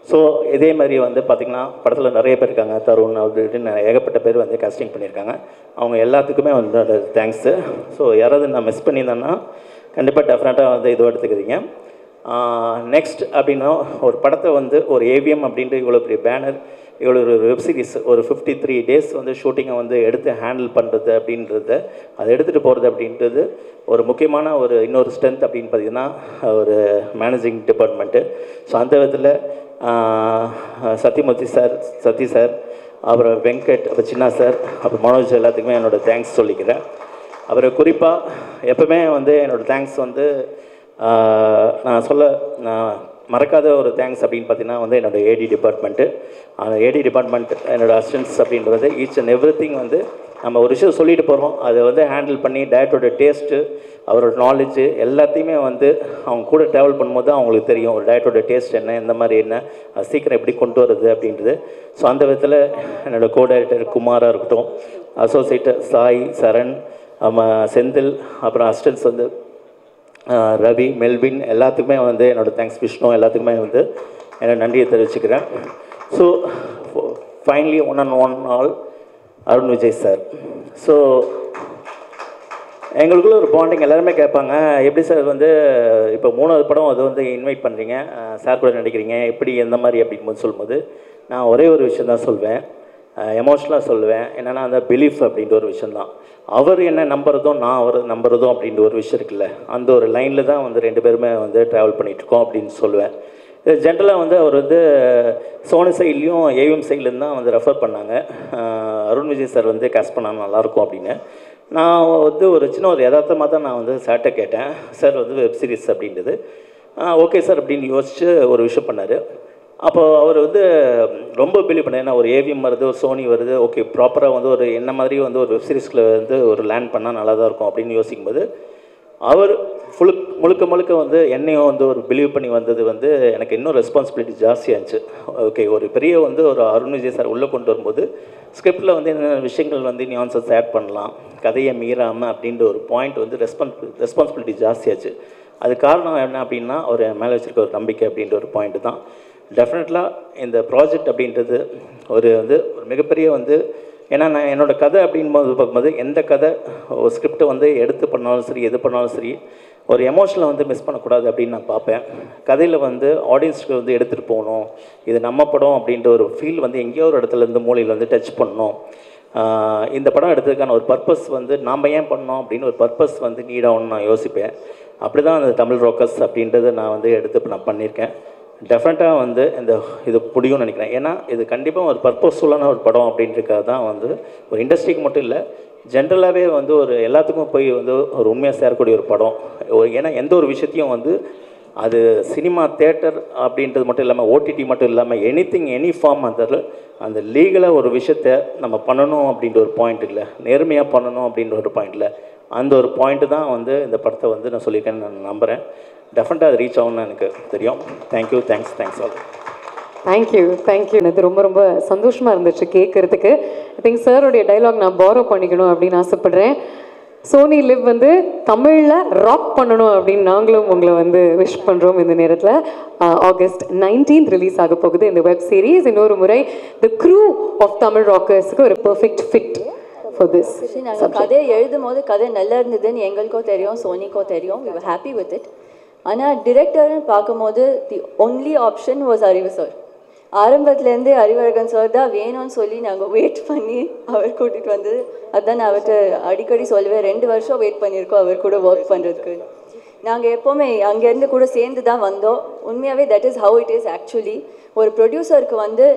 ஸோ இதே மாதிரி வந்து பார்த்திங்கன்னா படத்தில் நிறைய பேர் இருக்காங்க, தருண் அப்படின்னு ஏகப்பட்ட பேர் வந்து காஸ்டிங் பண்ணியிருக்காங்க. அவங்க எல்லாத்துக்குமே வந்து தேங்க்ஸு. ஸோ யாராவது நான் மிஸ் பண்ணியிருந்தேன்னா கண்டிப்பாக டெஃபரெண்ட்டாக வந்து இதுவும் எடுத்துக்கிறீங்க. நெக்ஸ்ட் அப்படின்னா ஒரு படத்தை வந்து ஒரு ஏவிஎம் அப்படின்ற இவ்வளோ பெரிய பேனர், இவ்வளோ ஒரு வெப் சீரிஸ் ஒரு 53 டேஸ் வந்து ஷூட்டிங்கை வந்து எடுத்து ஹேண்டில் பண்ணுறது அப்படின்றத, அதை எடுத்துகிட்டு போகிறது அப்படின்றது ஒரு முக்கியமான இன்னொரு ஸ்ட்ரென்த் அப்படின்னு பார்த்திங்கன்னா ஒரு மேனேஜிங் டிபார்ட்மெண்ட்டு. ஸோ அந்த விதத்தில் சத்ய சார், அப்புறம் வெங்கட், அப்புறம் சின்னா சார், அப்புறம் மனோஜ் எல்லாத்துக்குமே என்னோடய தேங்க்ஸ் சொல்லிக்கிறேன். அவர் குறிப்பாக எப்பவுமே வந்து என்னோடய தேங்க்ஸ் வந்து நான் மறக்காத ஒரு தேங்க்ஸ் அப்படின்னு பார்த்தீங்கன்னா வந்து என்னோடய ஏடி டிபார்ட்மெண்ட்டு. அந்த ஏடி டிபார்ட்மெண்ட் என்னோடய அசிஸ்டன்ட்ஸ் அப்படின்றது ஈச் அண்ட் எவ்ரி திங் வந்து நம்ம ஒரு விஷயம் சொல்லிட்டு போகிறோம், அதை வந்து ஹேண்டில் பண்ணி டேரக்டரோட டேஸ்ட்டு, அவரோட நாலேஜு எல்லாத்தையுமே வந்து அவங்க கூட ட்ராவல் பண்ணும்போது அவங்களுக்கு தெரியும் ஒரு டேரக்டரோட டேஸ்ட் என்ன, எந்த மாதிரி என்ன, அது சீக்கிரம் எப்படி கொண்டு வருது அப்படின்றது. ஸோ அந்த விதத்தில் என்னோடய கோ டைரக்டர் குமாராக இருக்கட்டும், அசோசியேட்டர் சாய், சரண், செந்தில், அப்புறம் அசிஸ்டன்ட்ஸ் வந்து ரவி, மெல்வின், எல்லாத்துக்குமே வந்து என்னோடய தேங்க்ஸ், விஷ்ணு எல்லாத்துக்குமே வந்து என்னோட நன்றியை தெரிவிச்சுக்கிறேன். So finally one and one all Arun Vijay sir. So எங்களுக்குள்ள ஒரு பாண்டிங் எல்லாருமே கேட்பாங்க, எப்படி சார் வந்து இப்போ 3வது படம் அது வந்து இன்வைட் பண்ணுறீங்க, சார் கூட நடிக்கிறீங்க, எப்படி எந்த மாதிரி அப்படிங்கும்போது சொல்லும்போது நான் ஒரே ஒரு விஷயம் தான் சொல்வேன், எமோஷ்னலாக சொல்லுவேன். என்னென்னா அந்த பிலீஃப் அப்படின்ற ஒரு விஷயந்தான். அவர் என்ன நம்புறதும் நான் அவர் நம்புறதும் அப்படின்ற ஒரு விஷயம் இருக்குல்ல, அந்த ஒரு லைனில் தான் வந்து 2 பேருமே வந்து ட்ராவல் பண்ணிகிட்ருக்கோம் அப்படின்னு சொல்லுவேன். ஜென்ரலாக வந்து அவர் வந்து சோனி சைட்லேயும் ஏவிஎம் சைட்லேருந்து தான் வந்து ரெஃபர் பண்ணாங்க, அருண் விஜய் சார் வந்து கேஸ்ட் பண்ணால் நல்லாயிருக்கும் அப்படின்னு. நான் வந்து ஒரு யதார்த்தமாக தான் நான் வந்து சார்கிட்ட கேட்டேன், சார் வந்து வெப் சீரிஸ் அப்படின்றது. ஓகே சார் அப்படின்னு யோசிச்சு ஒரு விஷயம் பண்ணார். அப்போது அவர் வந்து ரொம்ப பிலீவ் பண்ணார், ஏன்னா ஒரு ஏவிஎம் வருது, ஒரு சோனி வருது, ஓகே ப்ராப்பராக வந்து ஒரு என்ன மாதிரி வந்து ஒரு வெப் சீரிஸில் வந்து ஒரு லேண்ட் பண்ணால் நல்லா தான் இருக்கும் அப்படின்னு யோசிக்கும்போது அவர் முழுக்க வந்து என்னையும் வந்து ஒரு பிலீவ் பண்ணி வந்தது வந்து எனக்கு இன்னும் ரெஸ்பான்சிபிலிட்டி ஜாஸ்தியாகிடுச்சு. ஓகே, ஒரு பெரிய வந்து ஒரு அருண் விஜய் சார் உள்ளே கொண்டு வரும்போது ஸ்கிரிப்டில் வந்து என்னென்ன விஷயங்கள் வந்து நியான்சஸ் ஆட் பண்ணலாம், கதையை மீறாமல் அப்படின்ற ஒரு பாயிண்ட் வந்து ரெஸ்பான்சிபிலிட்டி ஜாஸ்தியாச்சு. அது காரணம் என்ன அப்படின்னா அவர் மேலே வச்சுருக்க ஒரு நம்பிக்கை அப்படின்ற ஒரு பாயிண்ட்டு தான். டெஃபினெட்லாக இந்த ப்ராஜெக்ட் அப்படின்றது ஒரு மிகப்பெரிய வந்து, ஏன்னா நான் என்னோடய கதை அப்படின்போது பார்க்கும்போது எந்த கதை ஒரு ஸ்கிரிப்டை வந்து எடுத்து பண்ணாலும் சரி, எது பண்ணாலும் சரி, ஒரு எமோஷனலை வந்து மிஸ் பண்ணக்கூடாது அப்படின்னு நான் பார்ப்பேன். கதையில் வந்து ஆடியன்ஸ்க்கு வந்து எடுத்துகிட்டு போகணும், இது நம்ம படம் அப்படின்ற ஒரு ஃபீல் வந்து எங்கேயோ ஒரு இடத்துலேருந்து மூலையில் வந்து டச் பண்ணணும். இந்த படம் எடுத்ததுக்கான ஒரு பர்பஸ் வந்து நாம் ஏன் பண்ணோம் அப்படின்னு ஒரு பர்பஸ் வந்து நீடாகணும்னு நான் யோசிப்பேன். அப்படி தான் அந்த தமிழ் ராக்கர்ஸ் அப்படின்றத நான் வந்து எடுத்து நான் பண்ணியிருக்கேன். டெஃபினட்டாக வந்து இது முடியும்னு நினைக்கிறேன். ஏன்னா இது கண்டிப்பாக ஒரு பர்பஸ்ஃபுல்லான ஒரு படம் அப்படின்றதுக்காக தான் வந்து ஒரு இண்டஸ்ட்ரிக்கு மட்டும் இல்லை, ஜென்ரலாகவே வந்து ஒரு எல்லாத்துக்கும் போய் வந்து ஒரு உண்மையாக சேரக்கூடிய ஒரு படம். ஏன்னா எந்த ஒரு விஷயத்தையும் வந்து அது சினிமா தேட்டர் அப்படின்றது மட்டும் இல்லாமல், ஓடிடி மட்டும் இல்லாமல், எனி ஃபார்ம் அந்த லீகலாக ஒரு விஷயத்தை நம்ம பண்ணணும் அப்படின்ற ஒரு பாயிண்ட் இல்லை, நேர்மையாக பண்ணணும் அப்படின்ற ஒரு பாயிண்டில், அந்த ஒரு பாயிண்ட்டு தான் வந்து இந்த படத்தை வந்து நான் சொல்லியிருக்கேன்னு நான் நம்புகிறேன். டெஃபினட்டாக அது ரீச் ஆகும்னு எனக்கு தெரியும். Thank you, thanks all. தேங்க்யூ. எனக்கு ரொம்ப சந்தோஷமாக இருந்துச்சு கேட்குறதுக்கு. ஐ திங்க் சாரோடைய டைலாக் நான் பாரோ பண்ணிக்கணும் அப்படின்னு ஆசைப்பட்றேன். சோனி லிவ் வந்து தமிழில் ராக் பண்ணணும் அப்படின்னு நாங்களும் உங்களை வந்து விஷ் பண்ணுறோம். இந்த நேரத்தில் ஆகஸ்ட் 19 ரிலீஸ் ஆக போகுது இந்த வெப் சீரிஸ். இன்னொரு முறை தி க்ரூ ஆஃப் தமிழ் ராக்கர்ஸுக்கு ஒரு பெர்ஃபெக்ட் ஃபிட் ஃபார் திஸ். நாங்கள் கதையை எழுதும் போது கதை நல்லா இருந்ததுன்னு எங்களுக்கும் தெரியும், சோனிக்கோ தெரியும். We were happy with it. ஆனால் டிரெக்டர்னு பார்க்கும்போது the only option was Arivu sir. ஆரம்பத்துலேருந்தே அறிவழகன் சார் தான் வேணும்னு சொல்லி நாங்கள் வெயிட் பண்ணி அவர் கூட்டிகிட்டு வந்தது. அதுதான் நான் அவர்கிட்ட அடிக்கடி சொல்லுவேன், 2 வருஷம் வெயிட் பண்ணியிருக்கோம் அவர் கூட ஒர்க் பண்ணுறதுக்கு. நாங்கள் எப்போவுமே அங்கேருந்து கூட சேர்ந்து தான் வந்தோம். உண்மையாகவே that is how it is actually. ஒரு ப்ரொடியூசருக்கு வந்து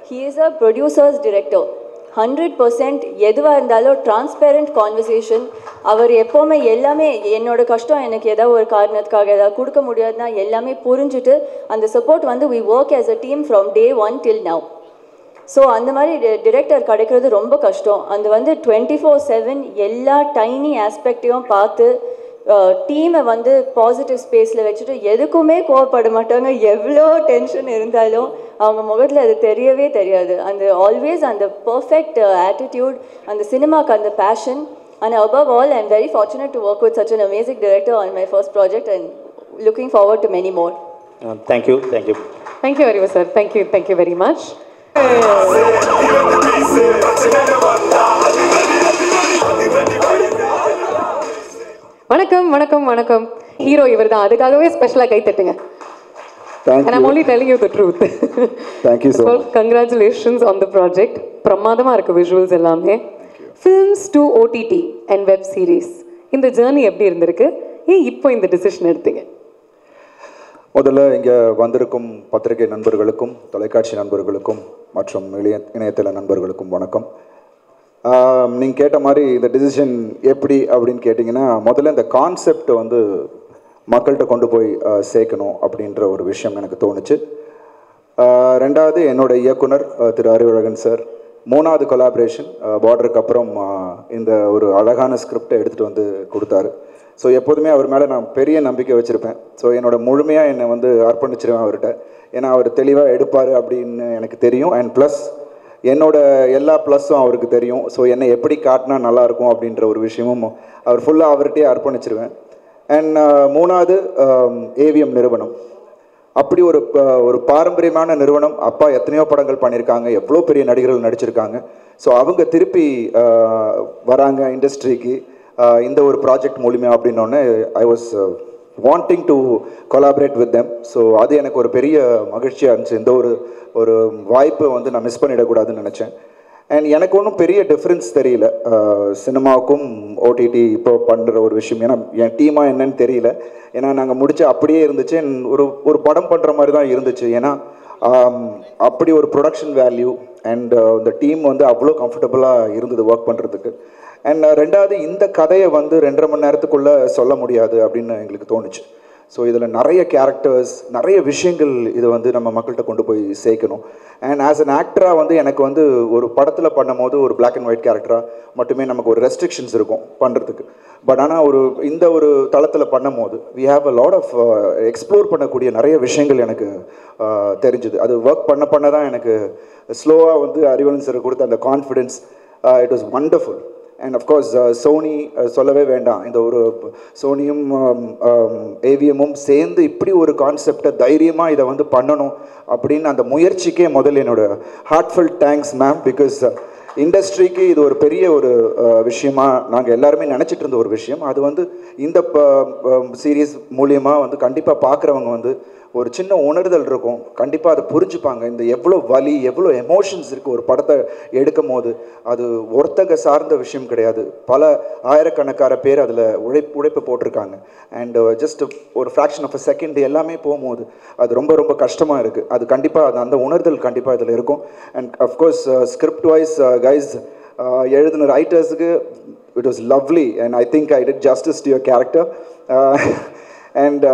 he is a producers director. 100% எதுவாக இருந்தாலும் டிரான்ஸ்பேரண்ட் கான்வர்சேஷன். அவர் எப்போவுமே எல்லாமே என்னோட கஷ்டம் எனக்கு ஏதாவது ஒரு காரணத்துக்காக ஏதாவது கொடுக்க முடியாதுன்னா எல்லாமே புரிஞ்சுட்டு அந்த சப்போர்ட் வந்து we work as a team from day 1 till now. So அந்த மாதிரி டிரெக்டர் கிடைக்கிறது ரொம்ப கஷ்டம். அந்த வந்து 24/7 எல்லா டைனி ஆஸ்பெக்டையும் பார்த்து டீமை வந்து பாசிட்டிவ் ஸ்பேஸில் வச்சுட்டு எதுக்குமே கோவப்பட மாட்டாங்க. எவ்வளோ டென்ஷன் இருந்தாலும் அவங்க முகத்தில் அது தெரியவே தெரியாது. அந்த ஆல்வேஸ் அந்த பர்ஃபெக்ட் ஆட்டிடியூட், அந்த சினிமாக்கு அந்த fashion. And above all, I am very fortunate to work with such an amazing director on my first project and looking forward to many more. Thank you. Ariva sir. Thank you very much. வணக்கம். Hero இவர் தான், அதுக்காகவே ஸ்பெஷலாக கை தட்டுங்க. And I'm only telling you the truth. Thank you so much. Congratulations on the project. பிரமாதமாக இருக்குது visuals எல்லாமே. Films to OTT and web series. இந்த ஜேர்னி எப்படி இருந்திருக்கு? இப்போ இந்த டிசிஷன் எடுத்தீங்க? முதல்ல இங்கே வந்திருக்கும் பத்திரிகை நண்பர்களுக்கும், தொலைக்காட்சி நண்பர்களுக்கும் மற்றும் இணையதள நண்பர்களுக்கும் வணக்கம். நீங்கள் கேட்ட மாதிரி இந்த டிசிஷன் எப்படி அப்படின்னு கேட்டிங்கன்னா, முதல்ல இந்த கான்செப்ட் வந்து மக்கள்கிட்ட கொண்டு போய் சேர்க்கணும் அப்படின்ற ஒரு விஷயம் எனக்கு தோணுச்சு. ரெண்டாவது என்னோட இயக்குனர் திரு அறிவழகன் சார். மூணாவது கொலாபரேஷன் பார்டருக்கு அப்புறம் இந்த ஒரு அழகான ஸ்கிரிப்டை எடுத்துகிட்டு வந்து கொடுத்தாரு. ஸோ எப்போதுமே அவர் மேலே நான் பெரிய நம்பிக்கை வச்சுருப்பேன். ஸோ என்னோட முழுமையாக என்னை வந்து அர்ப்பணிச்சிருவேன் அவர்கிட்ட. ஏன்னா அவர் தெளிவாக எடுப்பார் அப்படின்னு எனக்கு தெரியும். அண்ட் ப்ளஸ் என்னோட எல்லா ப்ளஸ்ஸும் அவருக்கு தெரியும். ஸோ என்னை எப்படி காட்டினா நல்லாயிருக்கும் அப்படின்ற ஒரு விஷயமும் அவர் ஃபுல்லாக அவர்கிட்டயே அர்ப்பணிச்சிருவேன். அண்ட் மூணாவது ஏவிஎம் நிறுவனம். அப்படி ஒரு பாரம்பரியமான நிறுவனம். அப்பா எத்தனையோ படங்கள் பண்ணியிருக்காங்க, எவ்வளோ பெரிய நடிகர்கள் நடிச்சிருக்காங்க. ஸோ அவங்க திருப்பி வராங்க இண்டஸ்ட்ரிக்கு இந்த ஒரு ப்ராஜெக்ட் மூலிமா அப்படின்னோடனே I was wanting to collaborate with them. So அது எனக்கு ஒரு பெரிய மகிழ்ச்சியாக இருந்துச்சு. இந்த ஒரு வாய்ப்பை வந்து நான் மிஸ் பண்ணிடக்கூடாதுன்னு நினச்சேன். அண்ட் எனக்கு ஒன்றும் பெரிய டிஃப்ரென்ஸ் தெரியல சினிமாவுக்கும் ஓடிடி இப்போ பண்ணுற ஒரு விஷயம். ஏன்னா என் டீமாக என்னன்னு தெரியல. ஏன்னா நாங்கள் முடிச்சு அப்படியே இருந்துச்சு. ஒரு படம் பண்ணுற மாதிரி தான் இருந்துச்சு. ஏன்னா அப்படி ஒரு ப்ரொடக்ஷன் வேல்யூ அண்ட் இந்த டீம் வந்து அவ்வளோ கம்ஃபர்டபுளாக இருந்தது ஒர்க் பண்ணுறதுக்கு. அண்ட் ரெண்டாவது இந்த கதையை வந்து 2.5 மணி நேரத்துக்குள்ளே சொல்ல முடியாது அப்படின்னு எங்களுக்கு தோணுச்சு. ஸோ இதில் நிறைய கேரக்டர்ஸ், நிறைய விஷயங்கள் இது வந்து நம்ம மக்கள்கிட்ட கொண்டு போய் சேர்க்கணும். அண்ட் ஆஸ் அன் ஆக்டராக வந்து எனக்கு வந்து ஒரு படத்தில் பண்ணும் போது ஒரு பிளாக் அண்ட் ஒயிட் கேரக்டராக மட்டுமே நமக்கு ஒரு ரெஸ்ட்ரிக்ஷன்ஸ் இருக்கும் பண்ணுறதுக்கு. பட் ஆனால் இந்த ஒரு தளத்தில் பண்ணும் போது we have a lot of explore பண்ணக்கூடிய நிறைய விஷயங்கள் எனக்கு தெரிஞ்சுது. அது ஒர்க் பண்ண தான் எனக்கு ஸ்லோவாக வந்து அறிவழகன் சார் கொடுத்த அந்த confidence, it was wonderful. And of course Sony சொல்லவே வேண்டாம். இந்த ஒரு சோனியும் ஏவிஎம்மும் சேர்ந்து இப்படி ஒரு கான்செப்டை தைரியமாக இதை வந்து பண்ணணும் அப்படின்னு அந்த முயற்சிக்கே முதல்ல என்னோட ஹார்ட்ஃபுல் தேங்க்ஸ் மேம். பிகாஸ் இண்டஸ்ட்ரிக்கு இது ஒரு பெரிய ஒரு விஷயமா நாங்கள் எல்லாருமே நினச்சிட்டு இருந்த ஒரு விஷயம். அது வந்து இந்த சீரீஸ் மூலியமாக வந்து கண்டிப்பாக பார்க்குறவங்க வந்து ஒரு சின்ன உணர்தல் இருக்கும். கண்டிப்பாக அதை புரிஞ்சுப்பாங்க. இந்த எவ்வளோ வலி, எவ்வளோ எமோஷன்ஸ் இருக்குது ஒரு படத்தை எடுக்கும் போது. அது ஒருத்தங்க சார்ந்த விஷயம் கிடையாது. பல ஆயிரக்கணக்கான பேர் அதில் உழைப்பு போட்டிருக்காங்க. அண்ட் ஜஸ்ட் ஒரு ஃப்ராக்ஷன் ஆஃப் அ செகண்ட் எல்லாமே போகும்போது அது ரொம்ப ரொம்ப கஷ்டமாக இருக்குது. அது கண்டிப்பாக அந்த உணர்தல் கண்டிப்பாக இதில் இருக்கும். And of course script wise guys எழுதின ரைட்டர்ஸுக்கு it was lovely and I think I did justice to your character. அண்ட்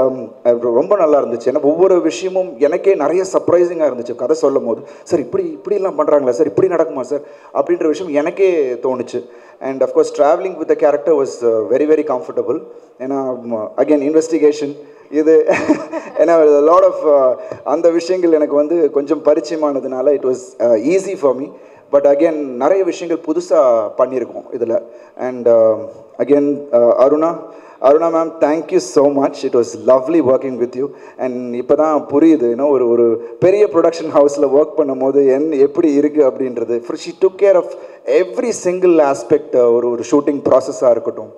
ரொம்ப நல்லா இருந்துச்சு. ஏன்னா ஒவ்வொரு விஷயமும் எனக்கே நிறைய சர்ப்ரைசிங்காக இருந்துச்சு கதை சொல்லும் போது. சார் இப்படிலாம் பண்ணுறாங்களா சார், இப்படி நடக்குமா சார் அப்படின்ற விஷயம் எனக்கே தோணுச்சு. And of course travelling with the character was very very comfortable. ஏன்னா அகெயின் இன்வெஸ்டிகேஷன் இது ஏன்னா லாட் ஆஃப் அந்த விஷயங்கள் எனக்கு வந்து கொஞ்சம் பரிச்சயமானதுனால it was easy for me. But again நிறைய விஷயங்கள் புதுசாக பண்ணியிருக்கோம் இதில். And again Aruna ma'am, thank you so much. It was lovely working with you. And இப்போ தான் புரியுது ஏன்னா ஒரு பெரிய ப்ரொடக்ஷன் ஹவுஸில் ஒர்க் பண்ணும் போது எப்படி இருக்குது அப்படின்றது. She took care of every single aspect. ஒரு ஷூட்டிங் ப்ராசஸாக இருக்கட்டும்,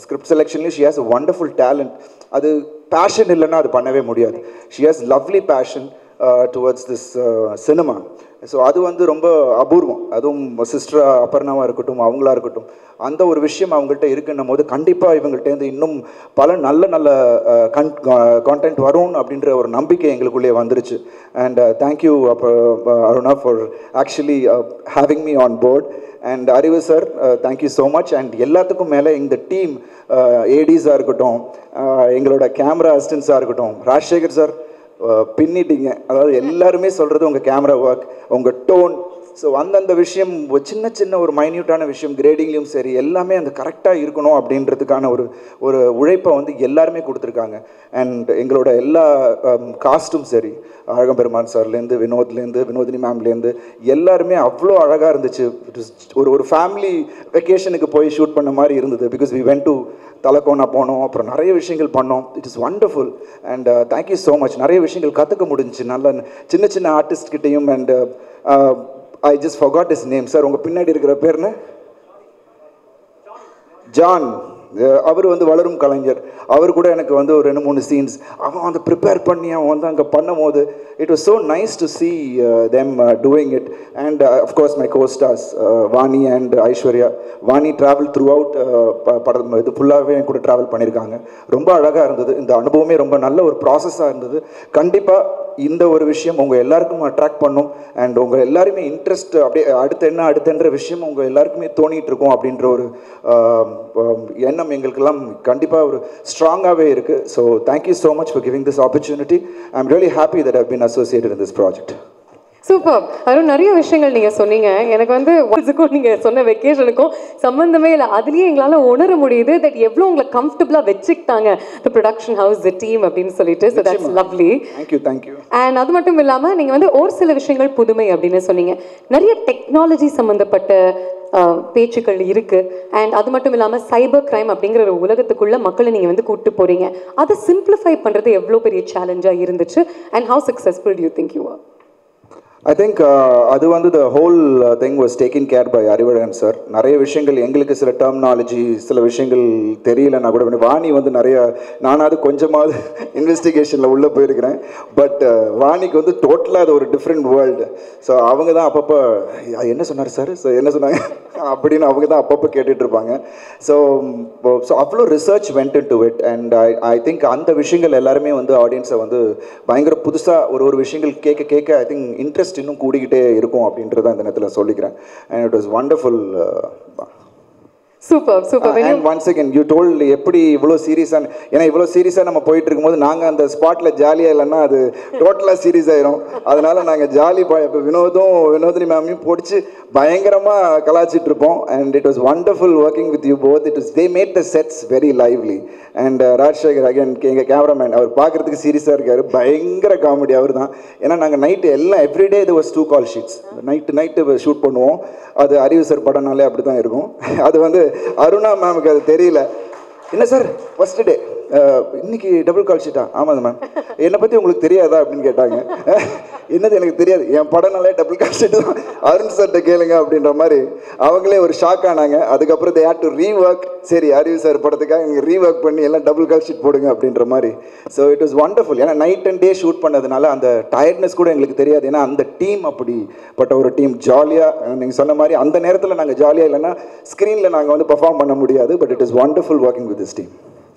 ஸ்கிரிப்ட் செலெக்ஷன்லேயும் she has a wonderful talent. அது பேஷன் இல்லைன்னா அது பண்ணவே முடியாது. She has lovely passion towards this cinema. So அது வந்து ரொம்ப அபூர்வம். அதுவும் சிஸ்டரா அபர்ணாவாக இருக்கட்டும், அவங்களா இருக்கட்டும், அந்த ஒரு விஷயம் அவங்கள்ட்ட இருக்குன்னும் போது கண்டிப்பாக இவங்கள்ட்டேருந்து இன்னும் பல நல்ல கான்டென்ட் வரும் அப்படின்ற ஒரு நம்பிக்கை எங்களுக்குள்ளே வந்துருச்சு. And thank you Aruna for actually having me on board. And Arivu sir, thank you so much. And எல்லாத்துக்கும் மேலே இந்த டீம் ஏடிஸாக இருக்கட்டும், எங்களோட கேமரா அசிஸ்டன்ஸாக இருக்கட்டும், ராஜசேகர் சார் பின்னிட்டீங்க. அதாவது எல்லாருமே சொல்கிறது உங்கள் கேமரா ஒர்க், உங்கள் டோன். ஸோ அந்தந்த விஷயம் சின்ன ஒரு மைன்யூட்டான விஷயம் கிரேடிங்லேயும் சரி எல்லாமே அந்த கரெக்டாக இருக்கணும் அப்படின்றதுக்கான ஒரு உழைப்பை வந்து எல்லாருமே கொடுத்துருக்காங்க. அண்ட் எங்களோட எல்லா காஸ்ட்டும் சரி, அழகம்பெருமான் சார்லேருந்து வினோதினி மேம்லேருந்து எல்லாருமே அவ்வளோ அழகாக இருந்துச்சு. ஒரு ஃபேமிலி வெக்கேஷனுக்கு போய் ஷூட் பண்ண மாதிரி இருந்தது. Because we went to Thalakona போனோம், அப்புறம் நிறைய விஷயங்கள் பண்ணோம். It is wonderful. And thank you so much. நிறைய விஷயங்கள் கற்றுக்க முடிஞ்சிச்சு நல்ல சின்ன ஆர்டிஸ்ட்கிட்டையும். And I just forgot his name. Sir உங்கள் பின்னாடி இருக்கிற பேர்னு ஜான். அவர் வந்து வளரும் கலைஞர். அவர் கூட எனக்கு வந்து ஒரு 2-3 சீன்ஸ் அவன் வந்து ப்ரிப்பேர் பண்ணி அவன் வந்து அங்கே பண்ணும் போது it was so nice to see them doing it. And of course my co-stars Vani and Aishwarya. Vani travel through out படம் இது ஃபுல்லாகவே என் கூட ட்ராவல் பண்ணியிருக்காங்க. ரொம்ப அழகாக இருந்தது. இந்த அனுபவமே ரொம்ப நல்ல ஒரு ப்ராசஸாக இருந்தது. கண்டிப்பாக இந்த ஒரு விஷயம் உங்கள் எல்லாருக்கும் அட்ராக்ட் பண்ணும் அண்ட் உங்கள் எல்லாருமே இன்ட்ரெஸ்ட் அப்படியே அடுத்தன்ற விஷயம் உங்கள் எல்லாருக்குமே தோணிட்டு இருக்கும் அப்படின்ற ஒரு எண்ணம் எங்களுக்கெல்லாம் கண்டிப்பாக ஒரு ஸ்ட்ராங்காகவே இருக்குது. So thank you so much for giving this opportunity. I am really happy that I've been associated in this project. Super. அதுவும் நிறைய விஷயங்கள் நீங்கள் சொன்னீங்க. எனக்கு வந்து ஒன்ஸுக்கும் நீங்கள் சொன்ன வெக்கேஷனுக்கும் சம்மந்தமே இல்லை. அதுலேயே எங்களால் உணர முடியுது தட் எவ்வளோ உங்களை கம்ஃபர்டபுளாக வச்சுக்கிட்டாங்க the production house the team அப்படின்னு சொல்லிட்டு. So that's lovely. Thank you. And அது மட்டும் இல்லாமல் நீங்கள் வந்து ஒரு சில விஷயங்கள் புதுமை அப்படின்னு சொன்னீங்க. நிறைய டெக்னாலஜி சம்மந்தப்பட்ட பேச்சுக்கள் இருக்குது. அண்ட் அது மட்டும் இல்லாமல் சைபர் கிரைம் அப்படிங்கிற ஒரு உலகத்துக்குள்ளே மக்களை நீங்கள் வந்து கூப்பிட்டு போகிறீங்க. அதை சிம்பிளிஃபை பண்ணுறது எவ்வளோ பெரிய சேலஞ்சாக இருந்துச்சு and how successful you think you are? I think அது வந்து the whole thing was taken care by Arivazhagan sir. நிறைய விஷயங்கள் எங்களுக்கு சில டெர்மினாலஜி சில விஷயங்கள் தெரியலன்னா கூட வாணி வந்து நிறைய நானாவது கொஞ்சமாவது இன்வெஸ்டிகேஷனில் உள்ளே போயிருக்கிறேன். பட் வாணிக்கு வந்து டோட்டலாக அது ஒரு டிஃப்ரெண்ட் வேர்ல்டு. ஸோ அவங்க தான் அப்பப்போ என்ன சொன்னார் சார் என்ன சொன்னாங்க அப்படின்னு அவங்க தான் அப்பப்போ கேட்டுட்ருப்பாங்க. ஸோ அவ்வளோ research went in to it. And I think அந்த விஷயங்கள் எல்லாருமே வந்து ஆடியன்ஸை வந்து பயங்கர புதுசாக ஒரு விஷயங்கள் கேட்க ஐ திங்க் இன்ட்ரெஸ்ட் இன்னும் கூடிக்கிட்டே இருக்கும் அப்படின்றத இந்த நேரத்தில் சொல்லிக்கிறேன். And it was wonderful. Super super. And once again you told எப்படி இவ்வளோ சீரியஸாக, ஏன்னா இவ்வளோ சீரியஸாக நம்ம போயிட்டு இருக்கும்போது நாங்கள் அந்த ஸ்பாட்டில் ஜாலியாக இல்லைன்னா அது டோட்டலாக சீரியஸ் ஆயிரும். அதனால நாங்கள் இப்போ வினோதினி மேமையும் பிடிச்சி பயங்கரமாக கலாச்சிட்டு இருப்போம். And it was wonderful working with you both. They made the sets very lively. And Rajasekar again எங்கள் கேமராமேன் அவர் பார்க்குறதுக்கு சீரியஸாக இருக்கார். பயங்கர காமெடி அவர் தான். ஏன்னா நாங்கள் நைட்டு எல்லாம் எவ்ரிடே இது was 2 call sheets night shoot பண்ணுவோம். அது அறிவு சார் படம்னாலே அப்படி தான் இருக்கும். அது வந்து அருணா மேமுக்கு அது தெரியல. என்ன சார் ஃபர்ஸ்ட் டே இன்னைக்கு டபுள் கால் ஷீட்டா? ஆமாம் மேம். என்னை பற்றி உங்களுக்கு தெரியாதா அப்படின்னு கேட்டாங்க. என்னது எனக்கு தெரியாது, என் படம்னாலே டபுள் கால் ஷீட்டு தான், அருண் சார்கிட்ட கேளுங்க அப்படின்ற மாதிரி அவங்களே ஒரு ஷாக் ஆனாங்க. அதுக்கப்புறம் தே ஹேட் டு ரீஒர்க். சரி அறிவு சார் படத்துக்காக நீங்கள் ரீஒர்க் பண்ணி எல்லாம் டபுள் கால் ஷீட் போடுங்க அப்படின்ற மாதிரி. So it was wonderful. ஏன்னா நைட் அண்ட் டே ஷூட் பண்ணதுனால அந்த டயர்ட்னஸ் கூட எங்களுக்கு தெரியாது. ஏன்னா அந்த டீம் அப்படிப்பட்ட ஒரு டீம் ஜாலியாக நீங்கள் சொன்ன மாதிரி அந்த நேரத்தில் நாங்கள் ஜாலியாக இல்லைன்னா ஸ்க்ரீனில் நாங்கள் வந்து பெர்ஃபார்ம் பண்ண முடியாது. But it is wonderful working with this team.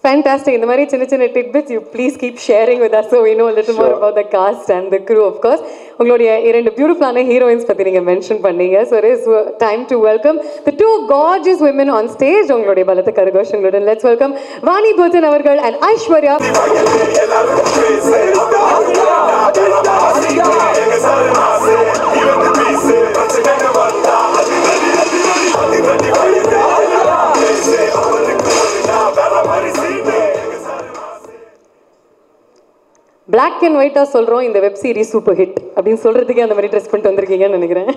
Fantastic. இந்த மாதிரி சின்ன tidbits you please keep sharing with us so we know a little more about the cast and the crew of course. உங்களுடைய இரண்டு பியூட்டிஃபுல்லான heroines பற்றி நீங்கள் mention பண்ணீங்க. So it is time to welcome the two gorgeous women on stage. உங்களுடைய பலத்த கரகோஷங்களுடன் let's welcome Vani Pothen அவர்கள் and Aishwarya. Black and ஒயிட்டாக சொல்கிறோம் இந்த வெப் சீரிஸ் சூப்பர் ஹிட் அப்படின்னு சொல்கிறதுக்கே அந்த மாதிரி ட்ரெஸ் பண்ணிட்டு வந்திருக்கீங்கன்னு நினைக்கிறேன்.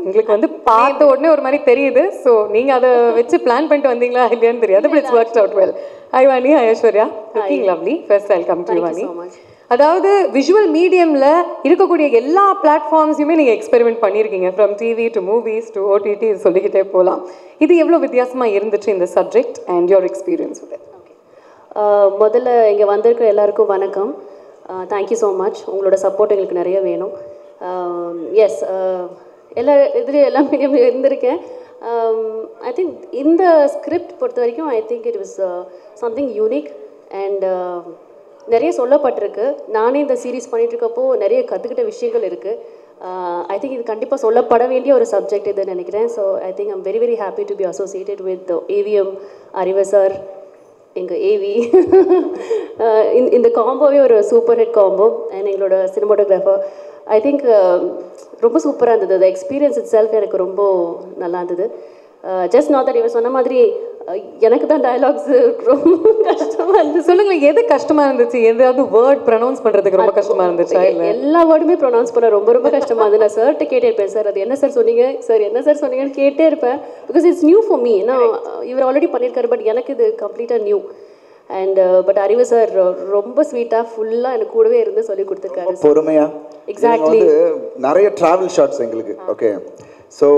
உங்களுக்கு வந்து பார்த்த உடனே ஒரு மாதிரி தெரியுது. ஸோ நீங்கள் அதை வச்சு பிளான் பண்ணிட்டு வந்தீங்களா இல்லையான்னு தெரியாது. But it's worked out well. High Vani, high Aishwarya. Looking lovely. First welcome to Vani. அதாவது விஷுவல் மீடியமில் இருக்கக்கூடிய எல்லா பிளாட்ஃபார்ம்ஸையுமே நீங்கள் எக்ஸ்பெரிமெண்ட் பண்ணியிருக்கீங்க. From TV to movies to OTT சொல்லிக்கிட்டே போகலாம். இது எவ்வளோ வித்தியாசமாக இருந்துச்சு இந்த subject and your experience with it? முதல்ல இங்கே வந்திருக்கிற எல்லாருக்கும் வணக்கம். Thank you so much. உங்களோட சப்போர்ட் எங்களுக்கு நிறைய வேணும். எஸ், எல்லா மீடியம்லையும் இருந்திருக்கேன். ஐ திங்க் இந்த ஸ்கிரிப்ட் பொறுத்த வரைக்கும் I think it was something unique and நிறைய சொல்லப்பட்டிருக்கு. நானே இந்த சீரீஸ் பண்ணிகிட்ருக்கப்போ நிறைய கற்றுக்கிட்ட விஷயங்கள் இருக்குது. ஐ திங்க் இது கண்டிப்பாக சொல்லப்பட வேண்டிய ஒரு சப்ஜெக்ட் இதுன்னு நினைக்கிறேன். So I think I'm very happy to be associated with AVM அறிவு சார், எங்கள் ஏவி. இந்த காம்போவே ஒரு சூப்பர் ஹிட் காம்போ. அண்ட் எங்களோட சினிமாட்டோகிராஃபர் ஐ திங்க் ரொம்ப சூப்பராக இருந்தது. அந்த எக்ஸ்பீரியன்ஸ் இட் செல்ஃப் எனக்கு ரொம்ப நல்லா இருந்தது. ஜஸ்ட் நாட் தட் இவர் சொன்ன மாதிரி எனக்கு தான் டயலாக்ஸ் ரொம்ப கஷ்டமாக இருந்துச்சு. சொல்லுங்களேன், எது கஷ்டமாக இருந்துச்சு? எதாவது வேர்ட் ப்ரொனவுன்ஸ் பண்ணுறதுக்கு ரொம்ப கஷ்டமாக இருந்துச்சா? இல்லை, எல்லா வேர்டுமே ப்ரொனவுன்ஸ் பண்ண ரொம்ப கஷ்டமாக இருந்தது. நான் சார்கிட்ட கேட்டே இருப்பேன், சார் அது என்ன சார் சொன்னீங்க, சார் என்ன சார் சொன்னீங்கன்னு கேட்டே இருப்பேன். Because it's new for me. ஏன்னா இவர் ஆல்ரெடி பண்ணியிருக்காரு, பட் எனக்கு இது கம்ப்ளீட்டாக நியூ. அண்ட் பட் அறிவு சார் ரொம்ப ஸ்வீட்டாக ஃபுல்லாக எனக்கு கூடவே இருந்து சொல்லி கொடுத்துருக்காரு. பொறுமையாக. எக்ஸாக்ட்லி. நிறைய ட்ராவல் ஷாட்ஸ் எங்களுக்கு. ஓகே, ஸோ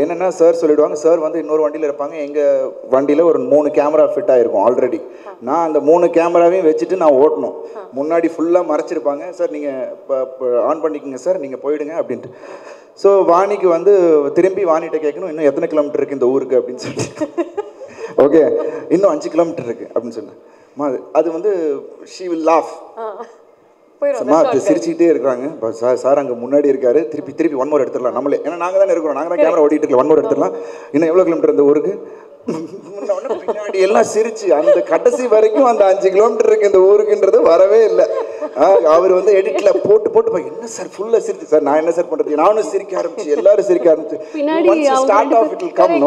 என்னென்னா சார் சொல்லிவிடுவாங்க. சார் வந்து இன்னொரு வண்டியில் இருப்பாங்க. எங்கள் வண்டியில் ஒரு 3 கேமரா ஃபிட் ஆகிருக்கும் ஆல்ரெடி. நான் அந்த 3 கேமராவையும் வச்சுட்டு நான் ஓட்டணும். முன்னாடி ஃபுல்லாக மறைச்சிருப்பாங்க. சார் நீங்கள் இப்போ ஆன் பண்ணிக்கோங்க சார், நீங்கள் போயிடுங்க அப்படின்ட்டு. ஸோ வாணிக்கு வந்து திரும்பி வாணிகிட்ட கேட்கணும், இன்னும் எத்தனை கிலோமீட்டர் இருக்குது இந்த ஊருக்கு அப்படின்னு சொல்லிட்டு. ஓகே, இன்னும் 5 கிலோமீட்டர் இருக்குது அப்படின்னு சொன்னேன். அது வந்து ஷீ வில் லாஃப். சும்மா சிரிச்சுக்கிட்டே இருக்கிறாங்க. சார் அங்கே முன்னாடி இருக்காரு, திருப்பி 1 மோர் எடுத்துடலாம் நம்மளே, ஏன்னா நாங்கள் தானே இருக்கிறோம், நாங்கள் தான் கேமரா ஓட்டிட்டு இருக்கலாம், 1 மோர் எடுத்துடலாம், இன்னும் எவ்வளோ கிலோமீட்டர் இந்த ஊருக்கு, பின்னாடி எல்லாம் சிரிச்சு அந்த கடைசி வரைக்கும் அந்த 5 கிலோமீட்டர் இருக்கு இந்த ஊருக்குன்றது வரவே இல்லை. அவர் வந்து எடிட்ல போட்டு என்ன சார் ஃபுல்லா சிரிச்சு சார், நான் என்ன சார் பண்றது, நானும் சிரிக்க ஆரம்பிச்சு, எல்லாரும் சிரிக்க ஆரம்பிச்சு, ஸ்டார்ட் ஆஃப் இட் கம்.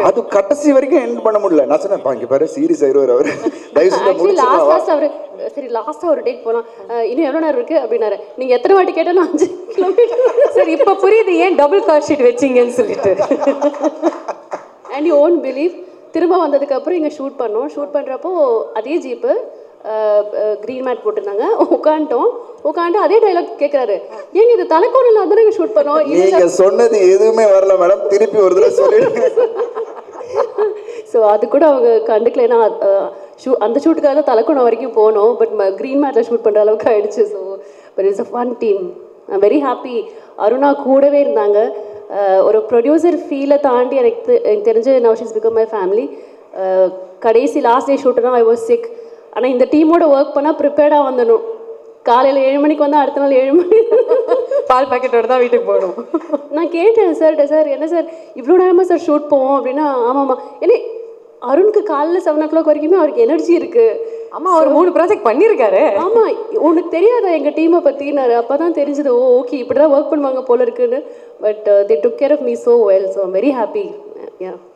அது கடைசி வரைக்கும் எண்ட் பண்ண முடியல. நான் சொன்னேன் இங்க பாரு சீரியஸ் ஆயிடுவார் அவர், தயவு செஞ்சு முடிச்சிடலாம். சரி லாஸ்டா ஒரு டேக் போலாம், இன்னும் எவ்வளவு நேரம் இருக்கு அப்படின்னாரு. நீங்க எத்தனை வாட்டி கேட்டாலும் 5 கிலோமீட்டர். சரி இப்ப புரியுது ஏன் டபுள் கார் ஷீட் வச்சீங்கன்னு சொல்லிட்டு. அண்ட் யூ ஓன்ட் பிலீவ், திரும்ப வந்ததுக்கப்புறம் இங்கே ஷூட் பண்ணோம். ஷூட் பண்ணுறப்போ அதே ஜீப்பு க்ரீன் மேட் போட்டிருந்தாங்க, உட்காந்துட்டு அதே டைலாக் கேட்குறாரு, ஏங்க இது தலைக்கோணில் வந்து நாங்கள் ஷூட் பண்ணோம். நீங்க சொன்னது எதுவுமே வரல மேடம், திருப்பி ஒரு தடவை சொல்லிடுங்க. ஸோ அது கூட அவங்க கண்டுக்கல, ஏன்னா அந்த ஷூட்டுக்காக தான் தலைக்கோணம் வரைக்கும் போனோம், பட் க்ரீன் மேட்டில் ஷூட் பண்ணுற அளவுக்கு ஆயிடுச்சு. So but it's a fun team. I am very happy. Aruna கூடவே இருந்தாங்க. ஒரு ப்ரொடியூசர் ஃபீலை தாண்டி எனக்கு தெரிஞ்ச now she's become my family. கடைசி லாஸ்ட் டே ஷூட்டுனா ஐ வாஸ் சிக். ஆனால் இந்த டீமோட ஒர்க் பண்ணால் ப்ரிப்பேர்டாக வந்துடணும். காலையில் 7 மணிக்கு வந்தால் அடுத்த நாள் 7 மணி பால் பாக்கெட்டோட தான் வீட்டுக்கு போகணும். நான் கேட்டேன் சார்கிட்ட, சார் என்ன சார் இவ்வளோ நேரமாக சார் ஷூட் போவோம் அப்படின்னா, ஆமாம்மா ஏன்னா அருணுக்கு காலையில் 7 o'clock வரைக்குமே அவருக்கு எனர்ஜி இருக்குது. ஆமாம், அவர் 3 ப்ராஜெக்ட் பண்ணியிருக்காரு. ஆமாம், உனக்கு தெரியாதா எங்கள் டீமை பற்றினாரு. அப்போ தான் தெரிஞ்சது, ஓகே இப்படி தான் ஒர்க் பண்ணுவாங்க போல இருக்குன்னு. But they took care of me so well. So I'm very happy.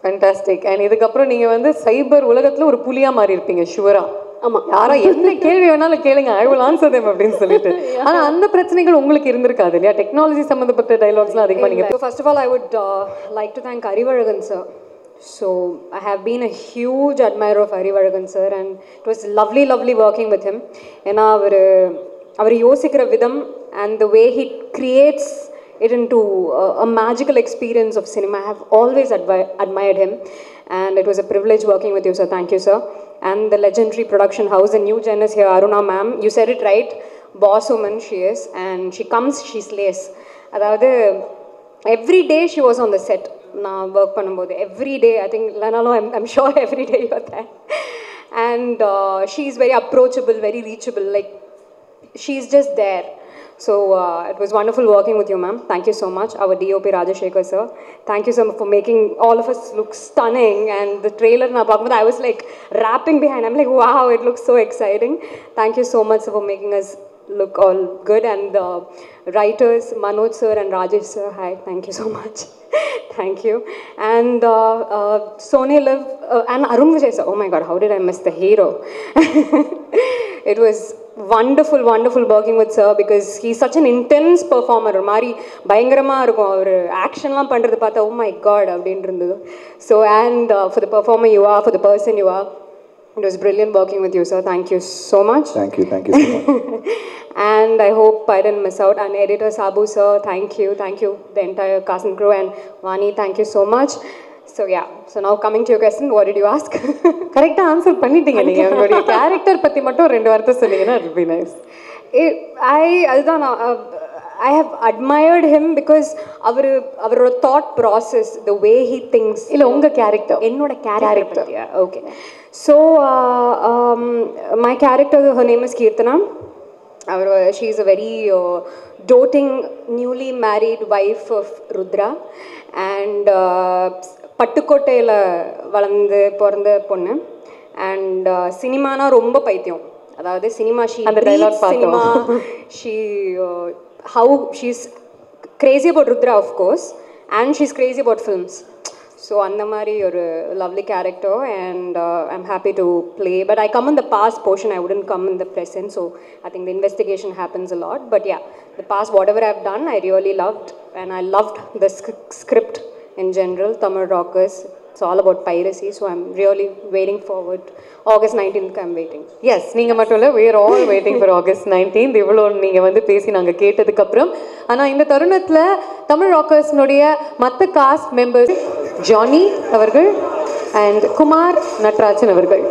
Fantastic. And இதுக்கப்புறம் நீங்கள் வந்து சைபர் உலகத்தில் ஒரு புலியாக மாறி இருப்பீங்க ஷுவரா. ஆமாம், யாரா என்ன கேள்வி வேணாலும் கேளுங்க, ஐ வில் ஆன்சர் தேம் அப்படின்னு சொல்லிட்டு. ஆனால் அந்த பிரச்சனைகள் உங்களுக்கு இருந்திருக்காது இல்லையா? டெக்னாலஜி சம்மந்தப்பட்ட டைலாக்ஸ்லாம் அதிகமாக நீங்கள். So first of all, I would like to thank Arivazhagan sir. So I have been a huge admirer of Arivazhagan sir, and it was lovely working with him. ஏன்னா அவர் யோசிக்கிற விதம் and the way he creates it into a magical experience of cinema. I have always admired him, and it was a privilege working with you, sir. Thank you, sir. And the legendary production house, the new gen is here. Aruna ma'am, you said it right. Boss woman she is, and she comes, she slays. அதாவது every day she was on the set. நான் work பண்ணும்போது every day, I think Lanalo, I'm sure every day you are there. And she is very approachable, very reachable, like she's just there. So it was wonderful working with you, ma'am. Thank you so much. Our DOP Rajashekhar sir, thank you so much for making all of us look stunning. And the trailer na paakkumbodhu I was like rapping behind. I'm like, wow, it looks so exciting. Thank you so much for making us look all good. And the writers Manoj sir and Rajesh sir, hi, thank you so much. Thank you. And Sony Liv and Arun Vijay sir, oh my god, how did I miss the hero? It was wonderful working with sir, because he's such an intense performer. ஒரு மாதிரி பயங்கரமாக இருக்கும் அவர் ஆக்ஷன்லாம் பண்ணுறது பார்த்தா, oh my god அப்படின்னு இருந்தது. So and for the performer you are, for the person you are, it was brilliant working with you, sir. Thank you so much. Thank you so much. And I hope I didn't miss out. And editor Sabu sir, thank you, the entire cast and crew. And Vani, thank you so much. So yeah, so now coming to your question, what did you ask? கரெக்டாக answer பண்ணிட்டீங்க நீங்கள். உங்களுடைய character பற்றி மட்டும் 2 வார்த்தை சொன்னீங்கன்னா it would be nice. அதுதான் I have admired him because அவரோட thought process, the way he thinks. இல்லை உங்கள் கேரக்டர். என்னோட character. Okay. So my character, her name is Keertana. She is a very doting, newly married wife of Rudra. And பட்டுக்கோட்டையில் வளர்ந்து பிறந்த பொண்ணு. And சினிமானா ரொம்ப பைத்தியம். அதாவது cinema, cinema she's crazy about Rudra, of course, and she's crazy about films. So அந்த மாதிரி ஒரு lovely character, and I'm happy to play. But I come in the past portion, I wouldn't come in the present. So I think the investigation happens a lot. But yeah, the past, whatever I've done, I really loved. And I loved the script in general, Tamil Rockers. It's all about piracy. So I'm really waiting forward. August 19th, I'm waiting. Yes, நீங்கள் மட்டும் இல்லை, we are all waiting for August 19th. இவ்வளோ நீங்கள் வந்து பேசி நாங்கள் கேட்டதுக்கப்புறம். ஆனால் இந்த தருணத்தில் தமிழ் ராக்கர்ஸ்னுடைய மற்ற காஸ்ட் மெம்பர்ஸ் ஜானி அவர்கள் அண்ட் குமார் நட்ராஜன் அவர்கள்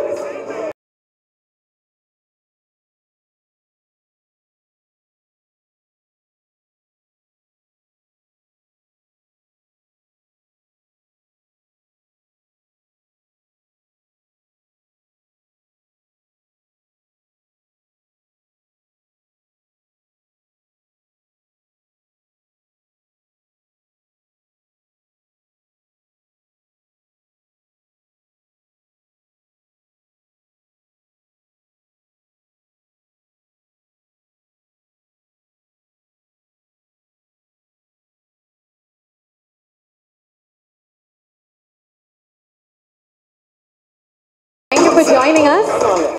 for joining us.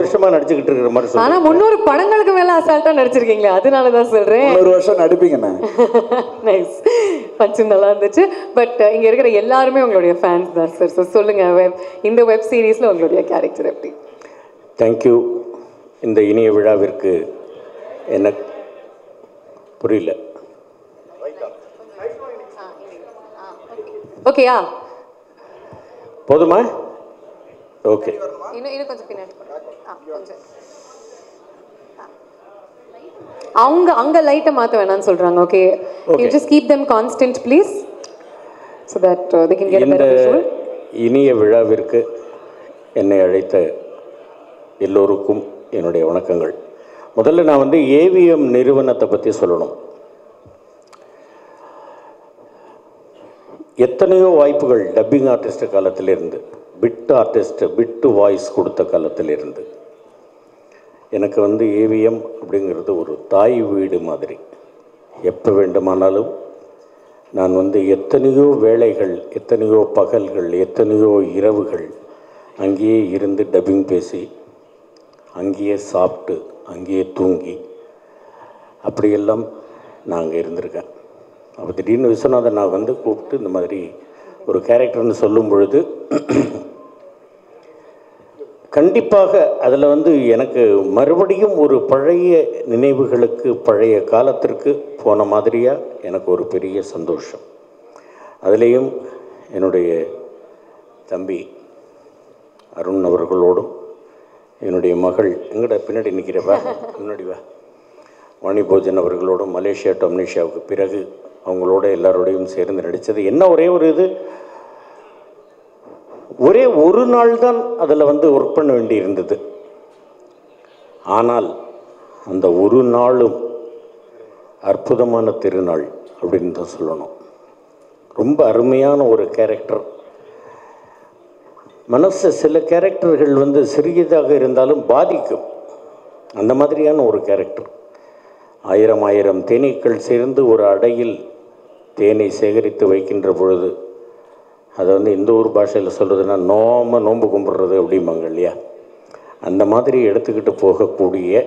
வருஷமாக நடிச்சுக்கிட்டு இருக்கிற மாதிரி சொல்லுங்கள். ஆனால் 300 படங்களுக்கு மேலே அசால்ட்டாக நடிச்சிருக்கீங்களே, அதனால தான் சொல்கிறேன். 1 வருஷம் நடிப்பீங்கண்ணே. நைஸ், பஞ்சு நல்லா இருந்துச்சு. பட் இங்கே இருக்கிற எல்லாருமே உங்களுடைய ஃபேன்ஸ் தான் சார். ஸோ சொல்லுங்கள், இந்த வெப் சீரிஸில் உங்களுடைய கேரக்டர் எப்படி? தேங்க்யூ. இந்த இனிய விழாவிற்கு என்ன புரியல. ஓகேயா, போதுமா? ஓகே. இன்னும் கொஞ்சம் பின்னாடி கொஞ்சம் அவங்க லைட்டை மாற்ற வேணாம்னு சொல்கிறாங்க. Okay, you just keep them constant please, so that they can get a better visual. இனிய விழாவிற்கு என்னை அழைத்த எல்லோருக்கும் என்னுடைய வணக்கங்கள். முதல்ல நான் ஏவிஎம் நிறுவனத்தை பற்றி சொல்லணும். எத்தனையோ வாய்ப்புகள் டப்பிங் ஆர்டிஸ்ட் காலத்திலிருந்து, பிட் ஆர்டிஸ்ட் பிட்டு வாய்ஸ் கொடுத்த காலத்திலிருந்து எனக்கு ஏவிஎம் அப்படிங்கிறது ஒரு தாய் வீடு மாதிரி. எப்போ வேண்டுமானாலும் நான் எத்தனையோ வேளைகள், எத்தனையோ பகல்கள், எத்தனையோ இரவுகள் அங்கேயே இருந்து டப்பிங் பேசி, அங்கேயே சாப்பிட்டு, அங்கேயே தூங்கி, அப்படியெல்லாம் நான் அங்கே இருந்திருக்கேன். அப்போ திடீர்னு விஸ்வநாதன் நான் கூப்பிட்டு இந்த மாதிரி ஒரு கேரக்டர்னு சொல்லும் பொழுது கண்டிப்பாக அதில் எனக்கு மறுபடியும் ஒரு பழைய நினைவுகளுக்கு, பழைய காலத்திற்கு போன மாதிரியாக எனக்கு ஒரு பெரிய சந்தோஷம். அதுலேயும் என்னுடைய தம்பி அருண் அவர்களோடும், என்னுடைய மகள் எங்கட பின்னாடி நிற்கிறவா, முன்னாடி வா, வாணிபோஜன் அவர்களோடும், மலேசியா டு அம்னேஷியாவுக்கு பிறகு அவங்களோட எல்லாரோடையும் சேர்ந்து நடித்தது. என்ன ஒரே ஒரு இது, ஒரே ஒரு நாள் தான் அதில் ஒர்க் பண்ண வேண்டி இருந்தது. ஆனால் அந்த ஒரு நாளும் அற்புதமான திருநாள் அப்படின்னு தான் சொல்லணும். ரொம்ப அருமையான ஒரு கேரக்டர். மனசு சில கேரக்டர்கள் சிறியதாக இருந்தாலும் பாதிக்கும். அந்த மாதிரியான ஒரு கேரக்டர். 1000 தேனீக்கள் சேர்ந்து ஒரு அடையில் தேனை சேகரித்து வைக்கின்ற பொழுது, அதை இந்த ஊர் பாஷையில் சொல்கிறதுனா நோன்பு கும்பிட்றது அப்படிம்பாங்க இல்லையா, அந்த மாதிரி எடுத்துக்கிட்டு போகக்கூடிய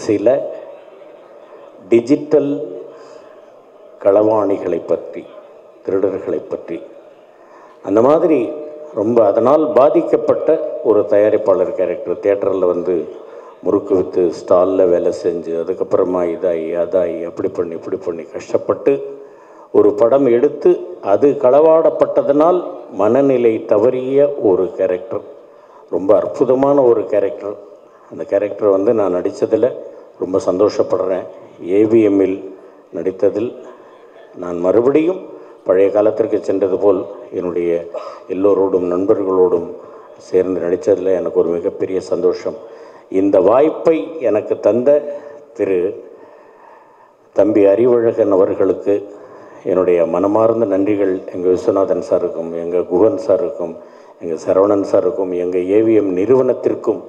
சில டிஜிட்டல் களவாணிகளை பற்றி, திருடர்களை பற்றி, அந்த மாதிரி ரொம்ப அதனால் பாதிக்கப்பட்ட ஒரு தயாரிப்பாளர் கேரக்டர். தியேட்டரில் முறுக்கு விற்று ஸ்டாலில் வேலை செஞ்சு, அதுக்கப்புறமா இதாகி அதாகி அப்படி பண்ணி கஷ்டப்பட்டு ஒரு படம் எடுத்து அது களவாடப்பட்டதனால் மனநிலை தவறிய ஒரு கேரக்டர். ரொம்ப அற்புதமான ஒரு கேரக்டர். அந்த கேரக்டர் நான் நடித்ததில் ரொம்ப சந்தோஷப்படுறேன். ஏவிஎம்மில் நடித்ததில் நான் மறுபடியும் பழைய காலத்திற்கு சென்றது போல் என்னுடைய எல்லோரோடும் நண்பர்களோடும் சேர்ந்து நடித்ததில் எனக்கு ஒரு மிகப்பெரிய சந்தோஷம். இந்த வாய்ப்பை எனக்கு தந்த திரு தம்பி அறிவழகன் அவர்களுக்கு என்னுடைய மனமார்ந்த நன்றிகள். எங்கள் விஸ்வநாதன் சாருக்கும், எங்கள் குகன் சாருக்கும், எங்கள் சரவணன் சாருக்கும், எங்கள் ஏவிஎம் நிறுவனத்திற்கும்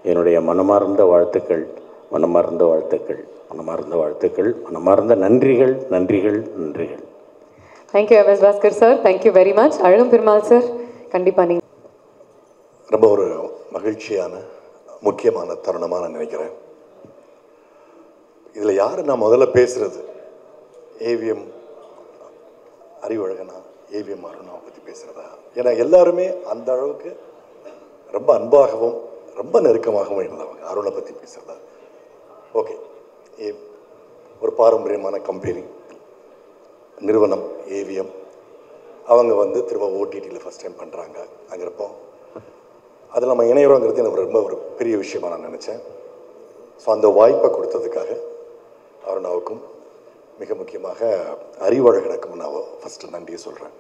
என்னுடைய மனமார்ந்த வாழ்த்துக்கள், மனமார்ந்த வாழ்த்துக்கள், மனமார்ந்த வாழ்த்துக்கள், மனமார்ந்த நன்றிகள், நன்றிகள், நன்றிகள். Thank you MS Bhaskar sir, thank you very much. அழகும் பெருமாள் சார், கண்டிப்பாக நீங்கள் ரொம்ப ஒரு மகிழ்ச்சியான முக்கியமான தருணமாக நான் நினைக்கிறேன். இதில் யார் நான் முதல்ல பேசுகிறது, ஏவிஎம் அறிவழகனா, ஏவிஎம் அருணாவை பற்றி பேசுகிறதா? ஏன்னா எல்லாருமே அந்த அளவுக்கு ரொம்ப அன்பாகவும் ரொம்ப நெருக்கமாகவும் இருந்தவங்க. அருணை பற்றி பேசுகிறதா? ஓகே, ஒரு பாரம்பரியமான கம்பெனி நிறுவனம் ஏவிஎம், அவங்க திரும்ப ஓடிடியில் ஃபஸ்ட் டைம் பண்ணுறாங்க. அங்கிறப்போ அதில் நம்ம இணையிறோங்கிறது எனக்கு ரொம்ப ஒரு பெரிய விஷயமாக நான் நினச்சேன். ஸோ அந்த வாய்ப்பை கொடுத்ததுக்காக அருணாவுக்கும் மிக முக்கியமாக அறிவழகனுக்கும் நான் ஃபஸ்ட்டு நன்றியை சொல்கிறேன்.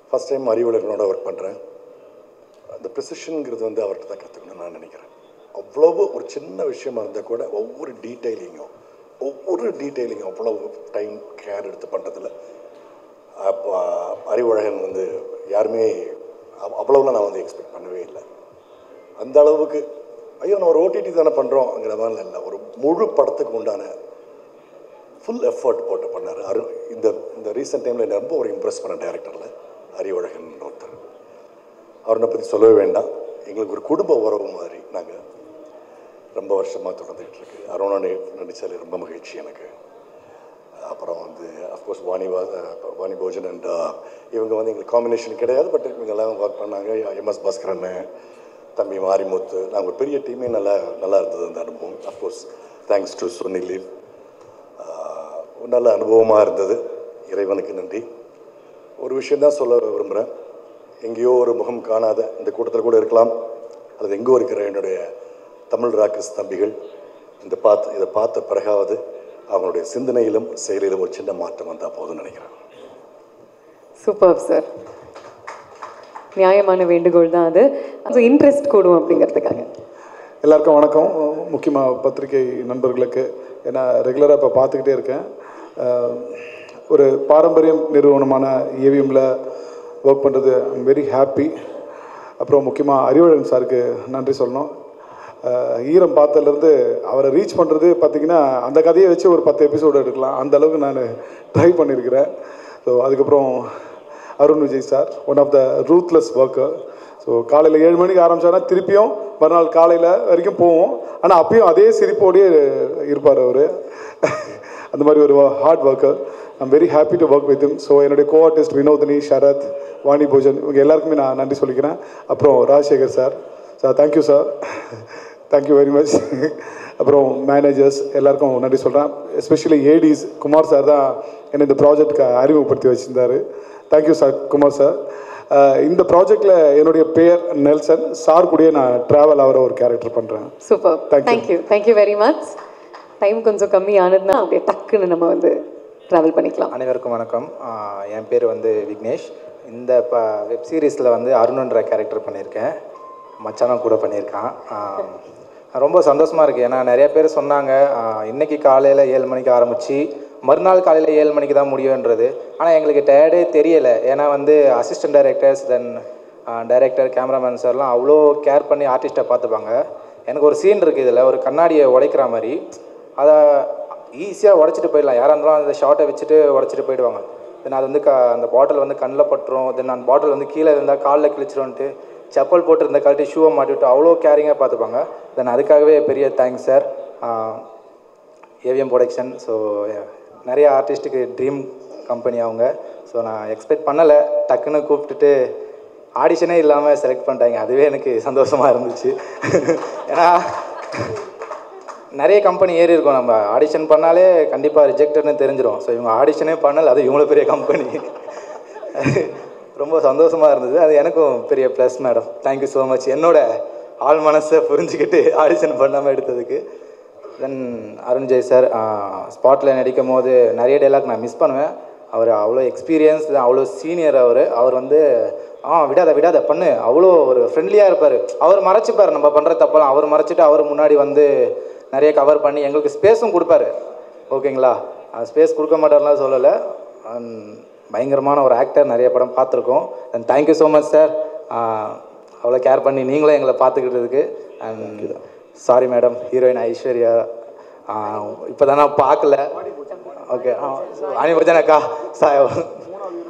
ஃபஸ்ட் டைம் அறிவழகனோட ஒர்க் பண்ணுறேன். அந்த ப்ரிசிஷனுங்கிறது அவர்கிட்ட தான் கற்றுக்கணும்னு நான் நினைக்கிறேன். அவ்வளவு ஒரு சின்ன விஷயமா இருந்தால் கூட ஒவ்வொரு டீட்டெயிலிங்கும் அவ்வளவு டைம் கேர் எடுத்து பண்ணுறதில்ல. அப்போ அறிவழகன் யாருமே அவ்வளோலாம் நான் எக்ஸ்பெக்ட் பண்ணவே இல்லை. அந்த அளவுக்கு ஐயோ நான் ஒரு ஓடிடி தானே பண்ணுறோங்கிற மாதிரி இல்லை, ஒரு முழு படத்துக்கு உண்டான ஃபுல் எஃபர்ட் போட்டு பண்ணார். இந்த ரீசெண்ட் டைமில் என்ன ரொம்ப ஒரு இம்ப்ரெஸ் பண்ண டைரக்டரில் அறிவழகன் ஒருத்தர். அவரை பற்றி சொல்லவே வேண்டாம். எங்களுக்கு ஒரு குடும்ப உறவு மாதிரி நாங்கள் ரொம்ப வருஷமாக தொடர்ந்துகிட்டு இருக்கு. அருணனை நடித்தாலே ரொம்ப மகிழ்ச்சி எனக்கு. அப்புறம் வந்து அஃப்கோர்ஸ் வாணி போஜன் அண்ட் இவங்க வந்து எங்களுக்கு காம்பினேஷன் கிடையாது, பட் இவங்கெல்லாம் ஒர்க் பண்ணாங்க. எம்எஸ் பாஸ்கரன், தம்பி மாரிமுத்து, நாங்கள் ஒரு பெரிய டீமே நல்லா இருந்தது அந்த அனுபவம். அஃப்கோர்ஸ் தேங்க்ஸ் டு சுனில், நல்ல அனுபவமாக இருந்தது. இறைவனுக்கு நன்றி. ஒரு விஷயந்தான் சொல்ல விரும்புகிறேன். எங்கேயோ ஒரு முகம் காணாத இந்த கூட்டத்தில் கூட இருக்கலாம், அல்லது எங்கோ இருக்கிற என்னுடைய தமிழ் ராக்கர்ஸ் தம்பிகள் இதை பார்த்த பிறகாவது அவங்களுடைய சிந்தனையிலும் செயலிலும் ஒரு சின்ன மாற்றம் வந்தால் போதும்னு நினைக்கிறேன். Super sir. நியாயமான வேண்டுகோள் தான் அது. இன்ட்ரெஸ்ட் கூடும் அப்படிங்கிறதுக்காக. எல்லாருக்கும் வணக்கம். முக்கியமாக பத்திரிகை நண்பர்களுக்கு, ஏன்னா ரெகுலராக இப்போ பார்த்துக்கிட்டே இருக்கேன். ஒரு பாரம்பரியம் நிறுவனமான ஏவிஎம்மில் ஒர்க் பண்ணுறது ஐம் வெரி ஹாப்பி. அப்புறம் முக்கியமாக அறிவழகன் சாருக்கு நன்றி சொல்லணும். ஈரம் பார்த்ததுலேருந்து அவரை ரீச் பண்ணுறது பார்த்திங்கன்னா அந்த கதையை வச்சு ஒரு 10 எபிசோடு எடுக்கலாம், அந்த அளவுக்கு நான் ட்ரை பண்ணியிருக்கிறேன். ஸோ அதுக்கப்புறம் Arun Vijay sir, one of the ruthless worker. So காலையில் 7 மணிக்கு ஆரம்பித்தானா திருப்பியும் மறுநாள் காலையில் வரைக்கும் போவோம். ஆனால் அப்பயும் அதே சிரிப்போடையே இருப்பார் அவர். அந்த மாதிரி ஒரு hard worker. I'm very happy to work with him. So என்னுடைய கோ ஆர்டிஸ்ட் வினோதினி, ஷரத், வாணி போஜன், இவங்க எல்லாருக்குமே நான் நன்றி சொல்லிக்கிறேன். அப்புறம் Rajasekar sir, thank you sir, thank you very much. அப்புறம் மேனேஜர்ஸ் எல்லாருக்கும் நன்றி சொல்கிறேன். எஸ்பெஷலி ஏடிஸ் குமார் சார் தான் என்னை இந்த ப்ராஜெக்டுக்கு அறிமுகப்படுத்தி வச்சுருந்தார். Thank you sir, Kumar sir. இந்த ப்ராஜெக்டில் என்னுடைய பேர் நெல்சன் சார் கூடயே நான் ட்ராவல் ஆகிற ஒரு கேரக்டர் பண்ணுறேன். Super, thank you very much. Time கொஞ்சம் கம்மி ஆனதுன்னா அப்படியே டக்குன்னு நம்ம வந்து ட்ராவல் பண்ணிக்கலாம். அனைவருக்கும் வணக்கம். என் பேர் வந்து விக்னேஷ். இந்த வெப் சீரிஸில் வந்து அருணுன்ற கேரக்டர் பண்ணியிருக்கேன். மச்சானும் கூட பண்ணியிருக்கான். ரொம்ப சந்தோஷமாக இருக்குது. ஏன்னா நிறைய பேர் சொன்னாங்க இன்றைக்கி காலையில் 7 மணிக்கு ஆரம்பித்து மறுநாள் காலையில் 7 மணிக்கு தான் முடியுன்றது. ஆனால் எங்களுக்கு டயர்டே தெரியலை. ஏன்னா வந்து அசிஸ்டன்ட் டைரக்டர்ஸ், தென் டைரக்டர், கேமராமேன் சார்லாம் அவ்வளோ கேர் பண்ணி ஆர்டிஸ்ட்டை பார்த்துப்பாங்க. எனக்கு ஒரு சீன் இருக்குது இதில், ஒரு கண்ணாடியை உடைக்கிற மாதிரி. அதை ஈஸியாக உடச்சிட்டு போயிடலாம், யாராக இருந்தாலும் அந்த ஷார்ட்டை வச்சுட்டு உடச்சிட்டு போயிடுவாங்க. தென் அது வந்து அந்த பாட்டில் வந்து கண்ணில் பட்டுரும். தென் அந்த பாட்டில் வந்து கீழே இருந்தால் காலில் கிழிச்சிரும்ன்ட்டு செப்பல் போட்டுருந்த கழட்டி ஷூவை மாட்டிவிட்டு அவ்வளோ கேரிங்காக பார்த்துப்பாங்க. தென் அதுக்காகவே பெரிய thanks sir. AVM production. So நிறைய ஆர்டிஸ்ட்டுக்கு ட்ரீம் கம்பெனி அவங்க. ஸோ நான் எக்ஸ்பெக்ட் பண்ணலை, டக்குன்னு கூப்பிட்டுட்டு ஆடிஷனே இல்லாமல் செலக்ட் பண்ணிட்டாங்க. அதுவே எனக்கு சந்தோஷமாக இருந்துச்சு. ஏன்னா நிறைய கம்பெனி ஏறி இருக்கும், நம்ம ஆடிஷன் பண்ணாலே கண்டிப்பாக ரிஜெக்டட்னு தெரிஞ்சிடும். ஸோ இவங்க ஆடிஷனே பண்ணல, அது இவ்வளோ பெரிய கம்பெனி. ரொம்ப சந்தோஷமாக இருந்தது. அது எனக்கும் பெரிய plus madam. Thank you so much. என்னோட ஆள் மனசை புரிஞ்சுக்கிட்டு ஆடிஷன் பண்ணாமல் எடுத்ததுக்கு. தென் அருண் ஜெய் சார், ஸ்பாட்டில் நடிக்கும் போது நிறைய டைலாக் நான் மிஸ் பண்ணுவேன். அவர் அவ்வளோ எக்ஸ்பீரியன்ஸ், அவ்வளோ சீனியர். அவர் வந்து விடாத பண்ணு, அவ்வளோ ஒரு ஃப்ரெண்ட்லியாக இருப்பார். அவர் மறைச்சிப்பார் நம்ம பண்ணுற தப்பெல்லாம். அவர் மறைச்சிட்டு அவர் முன்னாடி வந்து நிறைய கவர் பண்ணி எங்களுக்கு ஸ்பேஸும் கொடுப்பாரு. ஓகேங்களா, ஸ்பேஸ் கொடுக்க மாட்டார்லாம் சொல்லலை. பயங்கரமான ஒரு ஆக்டர், நிறைய படம் பார்த்துருக்கோம். And thank you so much sir, அவ்வளோ கேர் பண்ணி நீங்களும் எங்களை பார்த்துக்கிட்டதுக்கு. And sorry madam, heroine Aishwarya இப்போ தான் நான் பார்க்கல. ஓகே, அனிபஜன் அக்கா,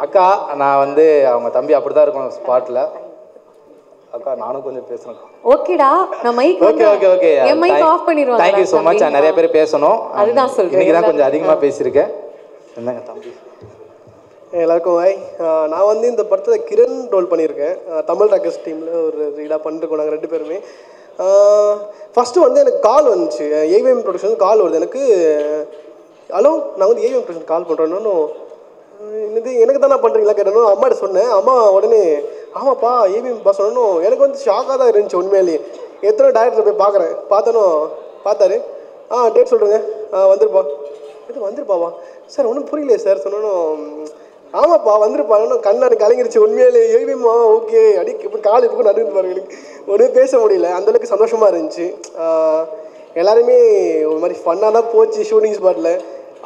அக்கா நான் வந்து அவங்க தம்பி அப்படி தான் இருக்கும் ஸ்பாட்டில். அக்கா நானும் கொஞ்சம் பேசணும். ஓகேடா, நான் மைக் ஓகே என் மைக் ஆஃப் பண்ணிடுவாங்க. Thank you so much. நிறைய பேர் பேசணும், அதுதான் சொல்றேன். இன்னைக்கு தான் கொஞ்சம் அதிகமாக பேசியிருக்கேன். என்னங்க தம்பி? எல்லாருக்கும் ஹாய். நான் வந்து இந்த படத்தில் கிரண் ரோல் பண்ணியிருக்கேன். தமிழ் ராக்கர்ஸ் டீமில் ஒரு ரீடாக பண்ணிருக்கோம் நாங்கள் 2 பேருமே. ஃபஸ்ட்டு வந்து எனக்கு கால் வந்துச்சு, ஏவிஎம் ப்ரொடக்ஷன் கால் வருது எனக்கு. ஹலோ, நான் வந்து ஏவிஎம் ப்ரொடக்ஷன் கால் பண்ணுறேன்னு, இது எனக்கு தானே பண்ணுறீங்களா கேட்டணும். அம்மாட்ட சொன்னேன். அம்மா உடனே ஆமாப்பா ஏவிஎம் பா சொன்னோம். எனக்கு வந்து ஷாக்காக தான் இருந்துச்சு உண்மையிலேயே. எத்தனை டேரக்டர் போய் பார்க்குறேன், பார்த்தாரு. டேட் சொல்கிறேங்க, வந்துருப்பாவா சார், ஒன்றும் புரியலையே சார் சொன்னோம். ஆமாப்பா வந்துருப்பாங்க. கண்ணாடி கலங்கிருச்சு உண்மையிலே. ஏவிஎம்மா ஓகே அடி இப்போ கால் இப்போ நடுந்து பாருங்க. எனக்கு ஒன்றும் பேச முடியல, அந்தளவுக்கு சந்தோஷமாக இருந்துச்சு. எல்லாருமே ஒரு மாதிரி ஃபன்னாக தான் போச்சு. ஷூட்டிங் ஸ்பாட்டில்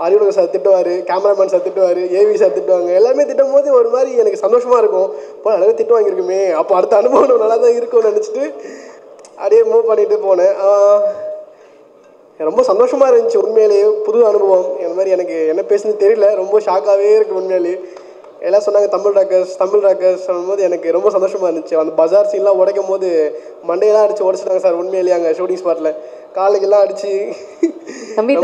அறிவுலக sir திட்டுவார், cameraman sir திட்டுவார், AV sir திட்டுவாங்க. எல்லாமே திட்டும் போது ஒரு மாதிரி எனக்கு சந்தோஷமாக இருக்கும். இப்போ நல்லா திட்டு வாங்கியிருக்குமே, அப்போ அடுத்த அனுபவம் நல்லா தான் இருக்கும்னு நினச்சிட்டு அப்படியே மூவ் பண்ணிட்டு போனேன். ரொம்ப சந்தோஷமாக இருந்துச்சு உண்மையிலேயே. புது அனுபவம். இந்த மாதிரி எனக்கு என்ன பேசுன்னு தெரியல, ரொம்ப ஷாக்காகவே இருக்குது உண்மையிலேயே. எல்லாம் சொன்னாங்க தமிழ் ராக்கர்ஸ் சொல்லும்போது எனக்கு ரொம்ப சந்தோஷமாக இருந்துச்சு. அந்த பஜார் சீன்லாம் உடைக்கும் போது மண்டையெல்லாம் அடித்து உடச்சிட்டாங்க சார். உண்மையிலேயே அங்கே ஷூட்டிங் ஸ்பாட்டில் காலுக்கெல்லாம் அடிச்சு தம்பி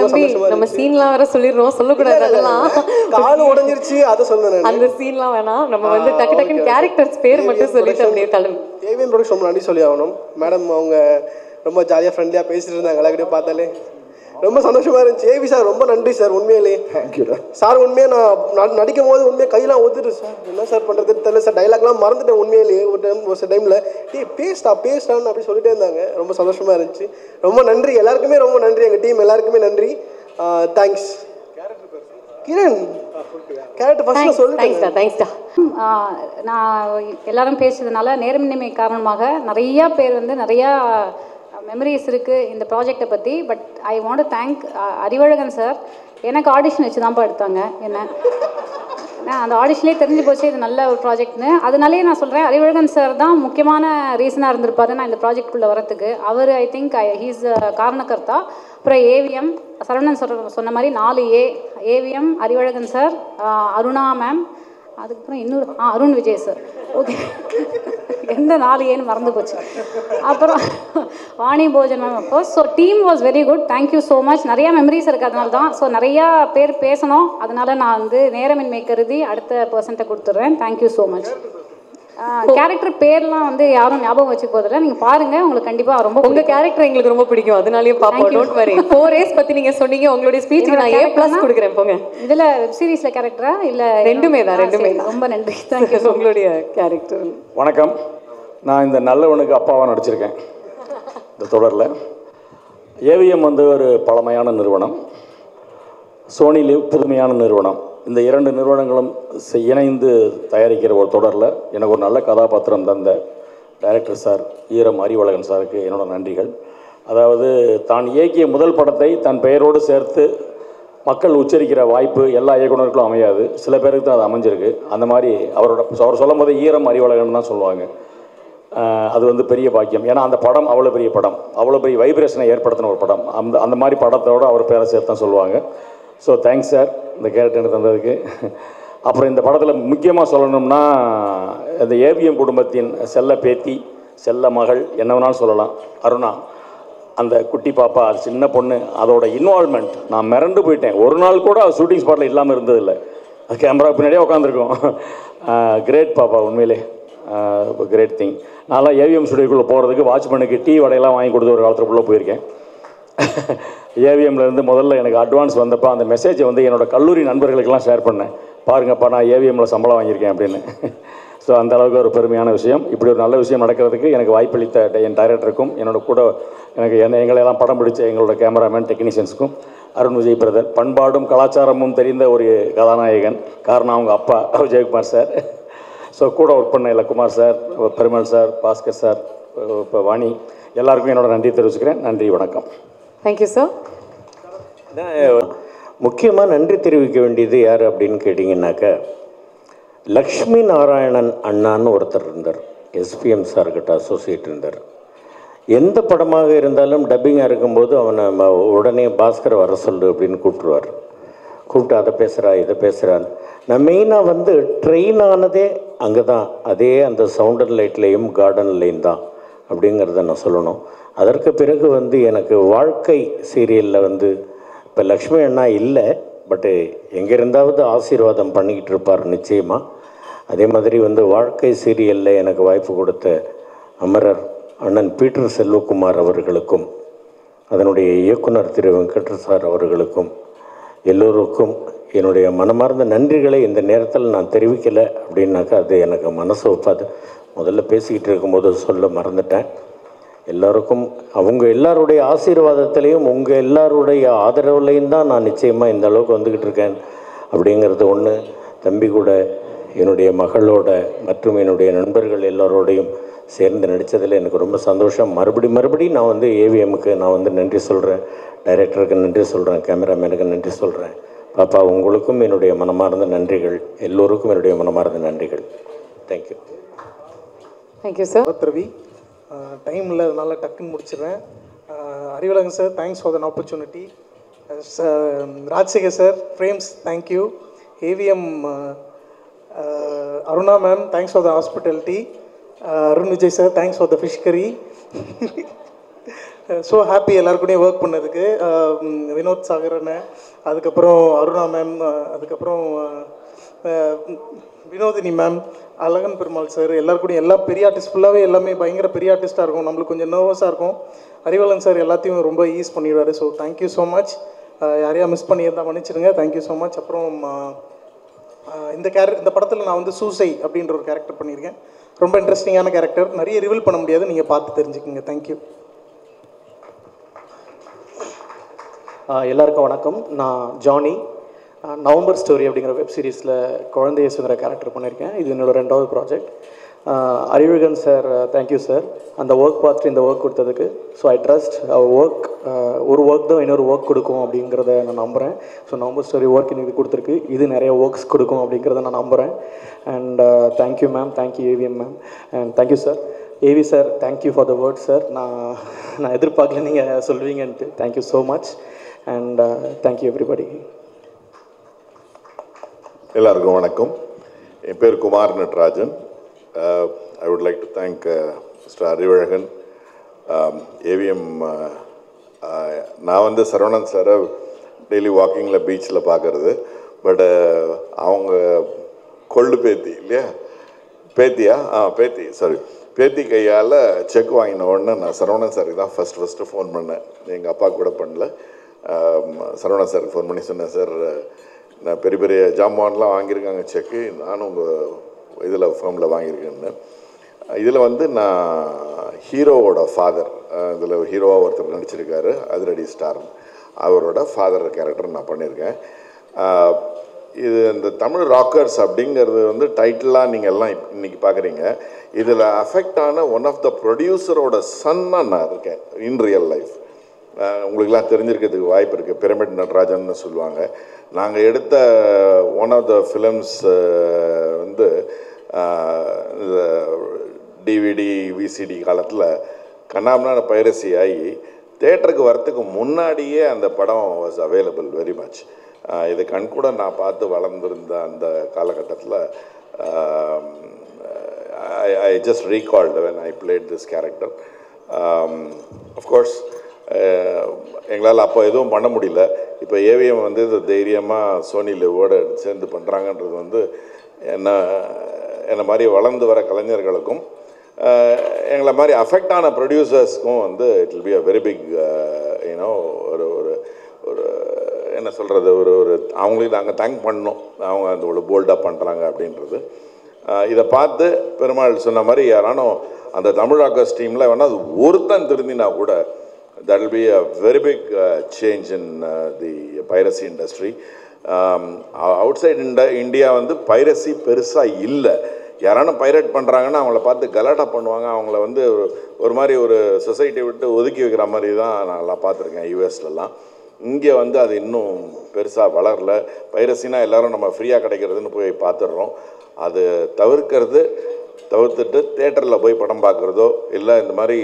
நம்ம சீன்லாம் வேற சொல்லிடுறோம், சொல்லக்கூடாது அதெல்லாம். காலு உடஞ்சிருச்சு அதை சொல்லுறேன். அந்த சீன்லாம் வேணாம், நம்ம வந்து டக்கு டக்குன்னு கேரக்டர்ஸ் பேர் மட்டும் சொல்லிட்டு அப்படியே கிளம்பி. ஏவிஎம் ப்ரொடக்ஷன் ரொம்ப நன்றி சொல்லி ஆகணும். மேடம் அவங்க ரொம்ப ஜாலியாக ஃப்ரெண்ட்லியாக பேசிட்டு இருந்தாங்க. எல்லாக்கிட்டையும் பார்த்தாலே ரொம்ப சந்தோஷமாக இருந்துச்சு. ஏவி சார் ரொம்ப நன்றி சார். உண்மையிலேயே தேங்க்யூ சார். உண்மையாக நான் நடிக்கும் போது உண்மையாக கையெல்லாம் ஒத்துட்டு சார் என்ன சார் பண்ணுறது தெரியல சார். டைலாக்லாம் மறந்துட்டேன் உண்மையிலேயே. ஒரு டைமில் பேஸ்டான்னு அப்படி சொல்லிட்டே இருந்தாங்க. ரொம்ப சந்தோஷமாக இருந்துச்சு. ரொம்ப நன்றி எல்லாருக்குமே, ரொம்ப நன்றி. எங்கள் டீம் எல்லாருக்குமே நன்றி. தேங்க்ஸ். கிரண் கேரக்டர் ஃபர்ஸ்ட் சொல்லுங்க. தேங்க்ஸ்டா. நான் எல்லாரும் பேசுறதுனால நேரமின்மை காரணமாக நிறையா பேர் வந்து நிறையா மெமரிஸ் இருக்குது இந்த ப்ராஜெக்டை பற்றி. But I want to thank Arivazhagan sir. எனக்கு ஆடிஷன் வச்சு தான்ப்பா எடுத்தாங்க என்ன. அந்த ஆடிஷன்லேயே தெரிஞ்சு போச்சு இது நல்ல ஒரு ப்ராஜெக்ட்னு. அதனாலே நான் சொல்கிறேன், அறிவழகன் சார் தான் முக்கியமான ரீசனாக இருந்திருப்பாரு நான் இந்த ப்ராஜெக்ட்குள்ளே வரத்துக்கு. அவர் ஐ திங்க் ஹீஸ் காரணக்கர்த்தா. அப்புறம் ஏவிஎம் சரவணன் சொன்ன மாதிரி 4A AVM, Arivazhagan sir, Aruna ma'am, அதுக்கப்புறம் இன்னொரு அருண் விஜய் சார். ஓகே, எந்த 4Aன்னு மறந்து போச்சு. அப்புறம் Vani Bhojan ma'am of course. So team was very good. Thank you so much. நிறையா மெமரிஸ் இருக்குது அதனால தான். ஸோ நிறையா பேர் பேசணும், அதனால் நான் வந்து நேரமின்மை கருதி அடுத்த பர்சன்ட்டை கொடுத்துட்றேன். Thank you so much. கேரக்டர் பேர்லாம் வந்து யாரும் ஞாபகம் வச்சு போதில்லை, நீங்கள் பாருங்கள், உங்களுக்கு கண்டிப்பாக ரொம்ப உங்கள் கேரக்டர் எங்களுக்கு ரொம்ப பிடிக்கும், அதனாலேயே பார்ப்போம். Don't worry. 4A's பற்றி நீங்கள் சொன்னீங்க, உங்களுடைய ஸ்பீச்சுக்கு நான் A+ கொடுக்குறேன். போங்க. இதில் வெப் சீரிஸில் கேரக்டரா இல்லை? ரெண்டுமே தான். ரொம்ப நன்றி. தேங்க்யூ. உங்களுடைய கேரக்டர். வணக்கம். நான் இந்த நல்லவனுக்கு அப்பாவாக நடிச்சிருக்கேன் இந்த தொடரில். ஏவிஎம் வந்து ஒரு பழமையான நிறுவனம், சோனி லிவ் புதுமையான நிறுவனம். இந்த 2 நிறுவனங்களும் இணைந்து தயாரிக்கிற ஒரு தொடரில் எனக்கு ஒரு நல்ல கதாபாத்திரம் தந்த டைரக்டர் சார் ஈரம் அறிவழகன் சாருக்கு என்னோடய நன்றிகள். அதாவது தான் இயக்கிய முதல் படத்தை தன் பெயரோடு சேர்த்து மக்கள் உச்சரிக்கிற வாய்ப்பு எல்லா இயக்குநர்களும் அமையாது, சில பேருக்கு தான் அது அமைஞ்சிருக்கு. அந்த மாதிரி அவர் சொல்லும் போது ஈரம் அறிவழகன் தான் சொல்லுவாங்க. அது வந்து பெரிய பாக்கியம். ஏன்னா அந்த படம் அவ்வளோ பெரிய படம், அவ்வளோ பெரிய வைப்ரேஷனை ஏற்படுத்தின ஒரு படம். அந்த மாதிரி படத்தோடு அவர் பேரை சேர்த்து தான் சொல்லுவாங்க. ஸோ தேங்க்ஸ் சார் இந்த கேரக்டர் எனக்கு தந்ததுக்கு. அப்புறம் இந்த படத்தில் முக்கியமாக சொல்லணும்னா, இந்த ஏவிஎம் குடும்பத்தின் செல்ல பேத்தி, செல்ல மகள், என்ன வேணாலும் சொல்லலாம், அருணா, அந்த குட்டி பாப்பா, அது சின்ன பொண்ணு, அதோட இன்வால்மெண்ட் நான் மிரண்டு போயிட்டேன். ஒரு நாள் கூட அது ஷூட்டிங் ஸ்பாட்டில் இல்லாமல் இருந்ததில்லை. அது கேமரா பின்னாடியே உட்காந்துருக்கோம். கிரேட் பாப்பா, உண்மையிலே கிரேட் திங். நான்லாம் ஏவிஎம் ஸ்டுடியோக்குள்ளே போகிறதுக்கு வாட்ச்மேனுக்கு டீ வடையெல்லாம் வாங்கி கொடுத்து ஒரு காலத்துக்குள்ளே போயிருக்கேன். ஏவிஎம்லேருந்து முதல்ல எனக்கு அட்வான்ஸ் வந்தப்போ அந்த மெசேஜை வந்து என்னோடய கல்லூரி நண்பர்களுக்கெல்லாம் ஷேர் பண்ணேன். பாருங்கப்பா, நான் ஏவிஎம்மில் சம்பளம் வாங்கியிருக்கேன் அப்படின்னு. ஸோ அந்த அளவுக்கு ஒரு பெருமையான விஷயம். இப்படி ஒரு நல்ல விஷயம் நடக்கிறதுக்கு எனக்கு வாய்ப்பளித்த என் டைரக்டருக்கும், என்னோட கூட எனக்கு எங்களெல்லாம் படம் பிடிச்ச எங்களோட கேமராமேன் டெக்னீஷியன்ஸுக்கும், அருண் விஜய் பிரதர், பண்பாடும் கலாச்சாரமும் தெரிந்த ஒரு கதாநாயகன். காரணம் அவங்க அப்பா விஜயகுமார் சார். ஸோ கூட ஒர்க் பண்ண இல்லை Kumar sir, Perumal sir, Bhaskar sir, இப்போ வாணி, எல்லாருக்கும் என்னோட நன்றி தெரிவிச்சுக்கிறேன். நன்றி, வணக்கம். Thank you sir. முக்கியமாக நன்றி தெரிவிக்க வேண்டியது யார் அப்படின்னு கேட்டிங்கன்னாக்கா, லக்ஷ்மி நாராயணன் அண்ணான்னு ஒருத்தர் இருந்தார், எஸ்பிஎம் சார்கிட்ட அசோசியேட் இருந்தார். எந்த படமாக இருந்தாலும் டப்பிங்காக இருக்கும்போது அவனை உடனே பாஸ்கர் வர சொல்லு அப்படின்னு கூப்பிட்டுருவார். கூப்பிட்டு அதை பேசுகிறா இதை பேசுகிறான்னு. நான் மெயினாக வந்து ட்ரெயின் ஆனதே அங்கே தான், அதே அந்த சவுண்டர் லைட்லேயும் கார்டன்லேயும் தான் அப்படிங்கிறத நான் சொல்லணும். அதற்கு பிறகு வந்து எனக்கு வாழ்க்கை சீரியலில் வந்து இப்போ லக்ஷ்மி அண்ணா இல்லை, பட்டு எங்கே இருந்தாவது ஆசீர்வாதம் பண்ணிக்கிட்டு இருப்பார் நிச்சயமாக. அதே மாதிரி வந்து வாழ்க்கை சீரியலில் எனக்கு வாய்ப்பு கொடுத்த அமரர் அண்ணன் பீட்டர் செல்வகுமார் அவர்களுக்கும், அதனுடைய இயக்குனர் திரு வெங்கட் சார் அவர்களுக்கும், எல்லோருக்கும் என்னுடைய மனமார்ந்த நன்றிகளை இந்த நேரத்தில் நான் தெரிவிக்கலை அப்படின்னாக்கா அது எனக்கு மனசு ஒப்பாது. முதல்ல பேசிக்கிட்டு இருக்கும்போது சொல்ல மறந்துட்டேன். எல்லோருக்கும் அவங்க எல்லாருடைய ஆசீர்வாதத்திலையும் உங்கள் எல்லாருடைய ஆதரவுலையும் தான் நான் நிச்சயமாக இந்த அளவுக்கு வந்துக்கிட்டு இருக்கேன் அப்படிங்கிறது ஒன்று. தம்பி கூட என்னுடைய மகளோட மற்றும் என்னுடைய நண்பர்கள் எல்லோரோடையும் சேர்ந்து நடித்ததில் எனக்கு ரொம்ப சந்தோஷம். மறுபடி நான் வந்து ஏவிஎம்முக்கு நான் வந்து நன்றி சொல்கிறேன், டைரக்டருக்கு நன்றி சொல்கிறேன், கேமராமேனுக்கு நன்றி சொல்கிறேன். பாப்பா, உங்களுக்கும் என்னுடைய மனமார்ந்த நன்றிகள், எல்லோருக்கும் என்னுடைய மனமார்ந்த நன்றிகள். தேங்க்யூ. Thank you sir. ரவி டைமில் அதனால் டக்குன்னு முடிச்சிடுறேன். Arivazhagan sir, thanks for the opportunity. Rajasekar sir, frames, thank you. AVM Aruna ma'am, thanks for the hospitality. Arun Vijay sir, thanks for the fish curry. So happy எல்லாருக்கூடையும் ஒர்க் பண்ணதுக்கு. வினோத் சாகர் அண்ணன், அதுக்கப்புறம் அருணா மேம், அதுக்கப்புறம் வினோதினி மேம், அழகன் பெருமாள் சார், எல்லாருக்கூடையும் எல்லா பெரிய ஆர்டிஸ்ட் ஃபுல்லாகவே எல்லாமே பயங்கர பெரிய ஆர்டிஸ்ட்டாக இருக்கும். நம்மளுக்கு கொஞ்சம் நர்வஸாக இருக்கும். அறிவழகன் சார் எல்லாத்தையும் ரொம்ப ஈஸ் பண்ணிடுவார். So thank you so much. யாரையா மிஸ் பண்ணியிருந்தால் மன்னிச்சிடுங்க. Thank you so much. அப்புறம் இந்த படத்தில் நான் வந்து சூசை அப்படின்ற ஒரு கேரக்டர் பண்ணியிருக்கேன். ரொம்ப இன்ட்ரெஸ்டிங்கான கேரக்டர். நிறைய ரிவீல் பண்ண முடியாது, நீங்கள் பார்த்து தெரிஞ்சுக்கோங்க. தேங்க்யூ. எல்லாருக்கும் வணக்கம். நான் ஜானி. நவம்பர் ஸ்டோரி அப்படிங்கிற வெப் சீரிஸில் குழந்தை இயேசுங்கிற கேரக்டர் பண்ணியிருக்கேன். இது என்னோட 2வது project. Arivazhagan sir, thank you sir, அந்த ஒர்க் பார்த்துட்டு இந்த ஒர்க் கொடுத்ததுக்கு. ஸோ ஐ ட்ரஸ்ட் அவர் ஒர்க். ஒரு ஒர்க் தான் இன்னொரு ஒர்க் கொடுக்கும் அப்படிங்கிறத நான் நம்புகிறேன். ஸோ நவம்பர் ஸ்டோரி ஒர்க் எனக்கு கொடுத்துருக்கு, இது நிறைய ஒர்க்ஸ் கொடுக்கும் அப்படிங்கிறத நான் நம்புகிறேன். And thank you ma'am, thank you AVM ma'am, and thank you sir. AV sir, thank you for the word sir. நான் எதிர்பார்க்கல நீங்கள் சொல்வீங்கன்ட்டு. Thank you so much and thank you everybody. எல்லாருக்கும் வணக்கம். என் பேர் Kumar Natraj. I would like to thank mister Arivazhagan, AVM. நான் வந்து சரவணன் சாரை டெய்லி வாக்கிங்கில் பீச்சில் பார்க்குறது. பட் அவங்க கொள்ளு பேத்தி இல்லையா, பேத்தியா, பேத்தி, சாரி, பேத்தி கையால் செக் வாங்கின உடனே நான் சரவணன் சாருக்கு தான் ஃபஸ்ட்டு ஃபோன் பண்ணேன். எங்கள் அப்பா கூட பண்ணல. சரவணன் சாருக்கு ஃபோன் பண்ணி சொன்னேன், சார் நான் பெரிய பெரிய ஜாமான்லாம் வாங்கியிருக்காங்க செக்கு, நானும் உங்கள் இதில் ஃபார்மில் வாங்கியிருக்கேன்னு. இதில் வந்து நான் ஹீரோவோட ஃபாதர், இதில் ஹீரோவாக ஒருத்தர் நடிச்சிருக்காரு, அதிரடி ஸ்டார், அவரோட ஃபாதர் கேரக்டர் நான் பண்ணியிருக்கேன். இது இந்த தமிழ் ராக்கர்ஸ் அப்படிங்கிறது வந்து டைட்டிலாக நீங்கள் எல்லாம் இன்றைக்கி பார்க்குறீங்க. இதில் அஃபெக்ட் ஆன ஒன் ஆஃப் த ப்ரொடியூசரோட சன்னாக நான் இருக்கேன் இன் ரியல் லைஃப். உங்களுக்கெல்லாம் தெரிஞ்சிருக்கிறதுக்கு வாய்ப்பு இருக்குது. பிரமிட் நடராஜன் சொல்லுவாங்க. நாங்கள் எடுத்த ஒன் ஆஃப் த ஃபிலிம்ஸ் வந்து இந்த டிவிடி விசிடி காலத்தில் கண்ணாமண்ணான பைரசி ஆகி தேட்டருக்கு வரத்துக்கு முன்னாடியே அந்த படம் வாஸ் அவைலபிள் வெரி மச். இது கண்கூட நான் பார்த்து வளர்ந்துருந்த அந்த காலகட்டத்தில் I just recalled when I plate this character. Of course எங்களால் அப்போ எதுவும் பண்ண முடியல. இப்போ ஏவிஎம் வந்து இது தைரியமாக சோனி லிவோடு சேர்ந்து பண்ணுறாங்கன்றது வந்து என்ன மாதிரி வளர்ந்து வர கலைஞர்களுக்கும் எங்களை மாதிரி அஃபெக்ட் ஆன ப்ரொடியூசர்ஸ்க்கும் வந்து it will be a very big you know ஒரு ஒரு ஒரு என்ன சொல்கிறது, ஒரு ஒரு அவங்களுக்கு நாங்கள் தேங்க் பண்ணணும். அவங்க அந்த ஒரு போல்டாக பண்ணுறாங்க அப்படின்றது. இதை பார்த்து பெருமாள் சொன்ன மாதிரி யாரானும் அந்த தமிழ் ராக்கர்ஸ் டீமில் வேணால் அது ஒருத்தன் திருந்தினா கூட that will be a very big change in the piracy industry. Outside India வந்து பைரசி பெருசாக இல்லை. யாரானும் பைரட் பண்ணுறாங்கன்னா அவங்கள பார்த்து கலாட்டா பண்ணுவாங்க. அவங்கள வந்து ஒரு மாதிரி ஒரு சொசைட்டியை விட்டு ஒதுக்கி வைக்கிற மாதிரி தான் நான்லாம் பார்த்துருக்கேன் யூஎஸ்லலாம். இங்கே வந்து அது இன்னும் பெருசாக வளரல. பைரசினா எல்லோரும் நம்ம ஃப்ரீயாக கிடைக்கிறதுன்னு போய் பார்த்துடுறோம். அது தவிர்த்துட்டு தேட்டரில் போய் படம் பார்க்குறதோ இல்லை இந்த மாதிரி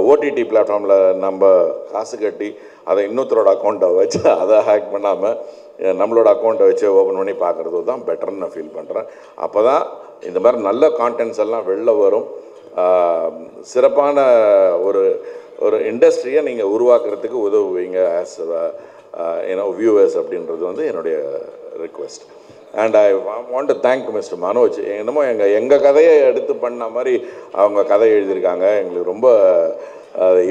ஓடிடி பிளாட்ஃபார்மில் நம்ம காசு கட்டி அதை இன்னொருத்தரோட அக்கௌண்ட்டை வச்சு அதை ஹேக் பண்ணாமல் நம்மளோட அக்கௌண்ட்டை வச்சு ஓப்பன் பண்ணி பார்க்குறது தான் பெட்டர்னு நான் ஃபீல் பண்ணுறேன். அப்போ தான் இந்த மாதிரி நல்ல கான்டென்ட்ஸ் எல்லாம் வெளில வரும். சிறப்பான ஒரு இண்டஸ்ட்ரியை நீங்கள் உருவாக்குறதுக்கு உதவுவீங்க ஆஸ் யூனோ வியூவர்ஸ் அப்படின்றது வந்து என்னுடைய request. And I want to thank mister Manoj. என்னமோ எங்கள் கதையை எடுத்து பண்ண மாதிரி அவங்க கதை எழுதியிருக்காங்க. எங்களுக்கு ரொம்ப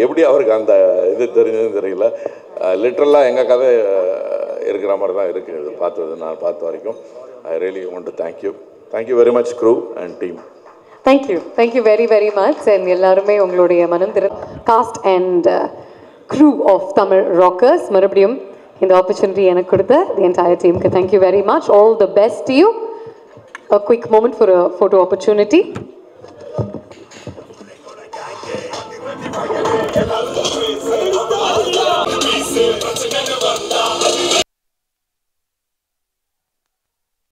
எப்படி அவருக்கு அந்த இது தெரிஞ்சதுன்னு தெரியல. லிட்ரலாக எங்கள் கதை இருக்கிற மாதிரி தான் இருக்குது நான் பார்த்த வரைக்கும். I really want to thank you very much crew and team. Thank you very very much. And எல்லாருமே உங்களுடைய மனம் cast and crew of Tamil rockers மறுபடியும் இந்த ஆப்பர்ச்சுனிட்டி எனக்கு கொடுத்த the entire team. Thank you very much. All the best to you. A quick moment for a photo opportunity.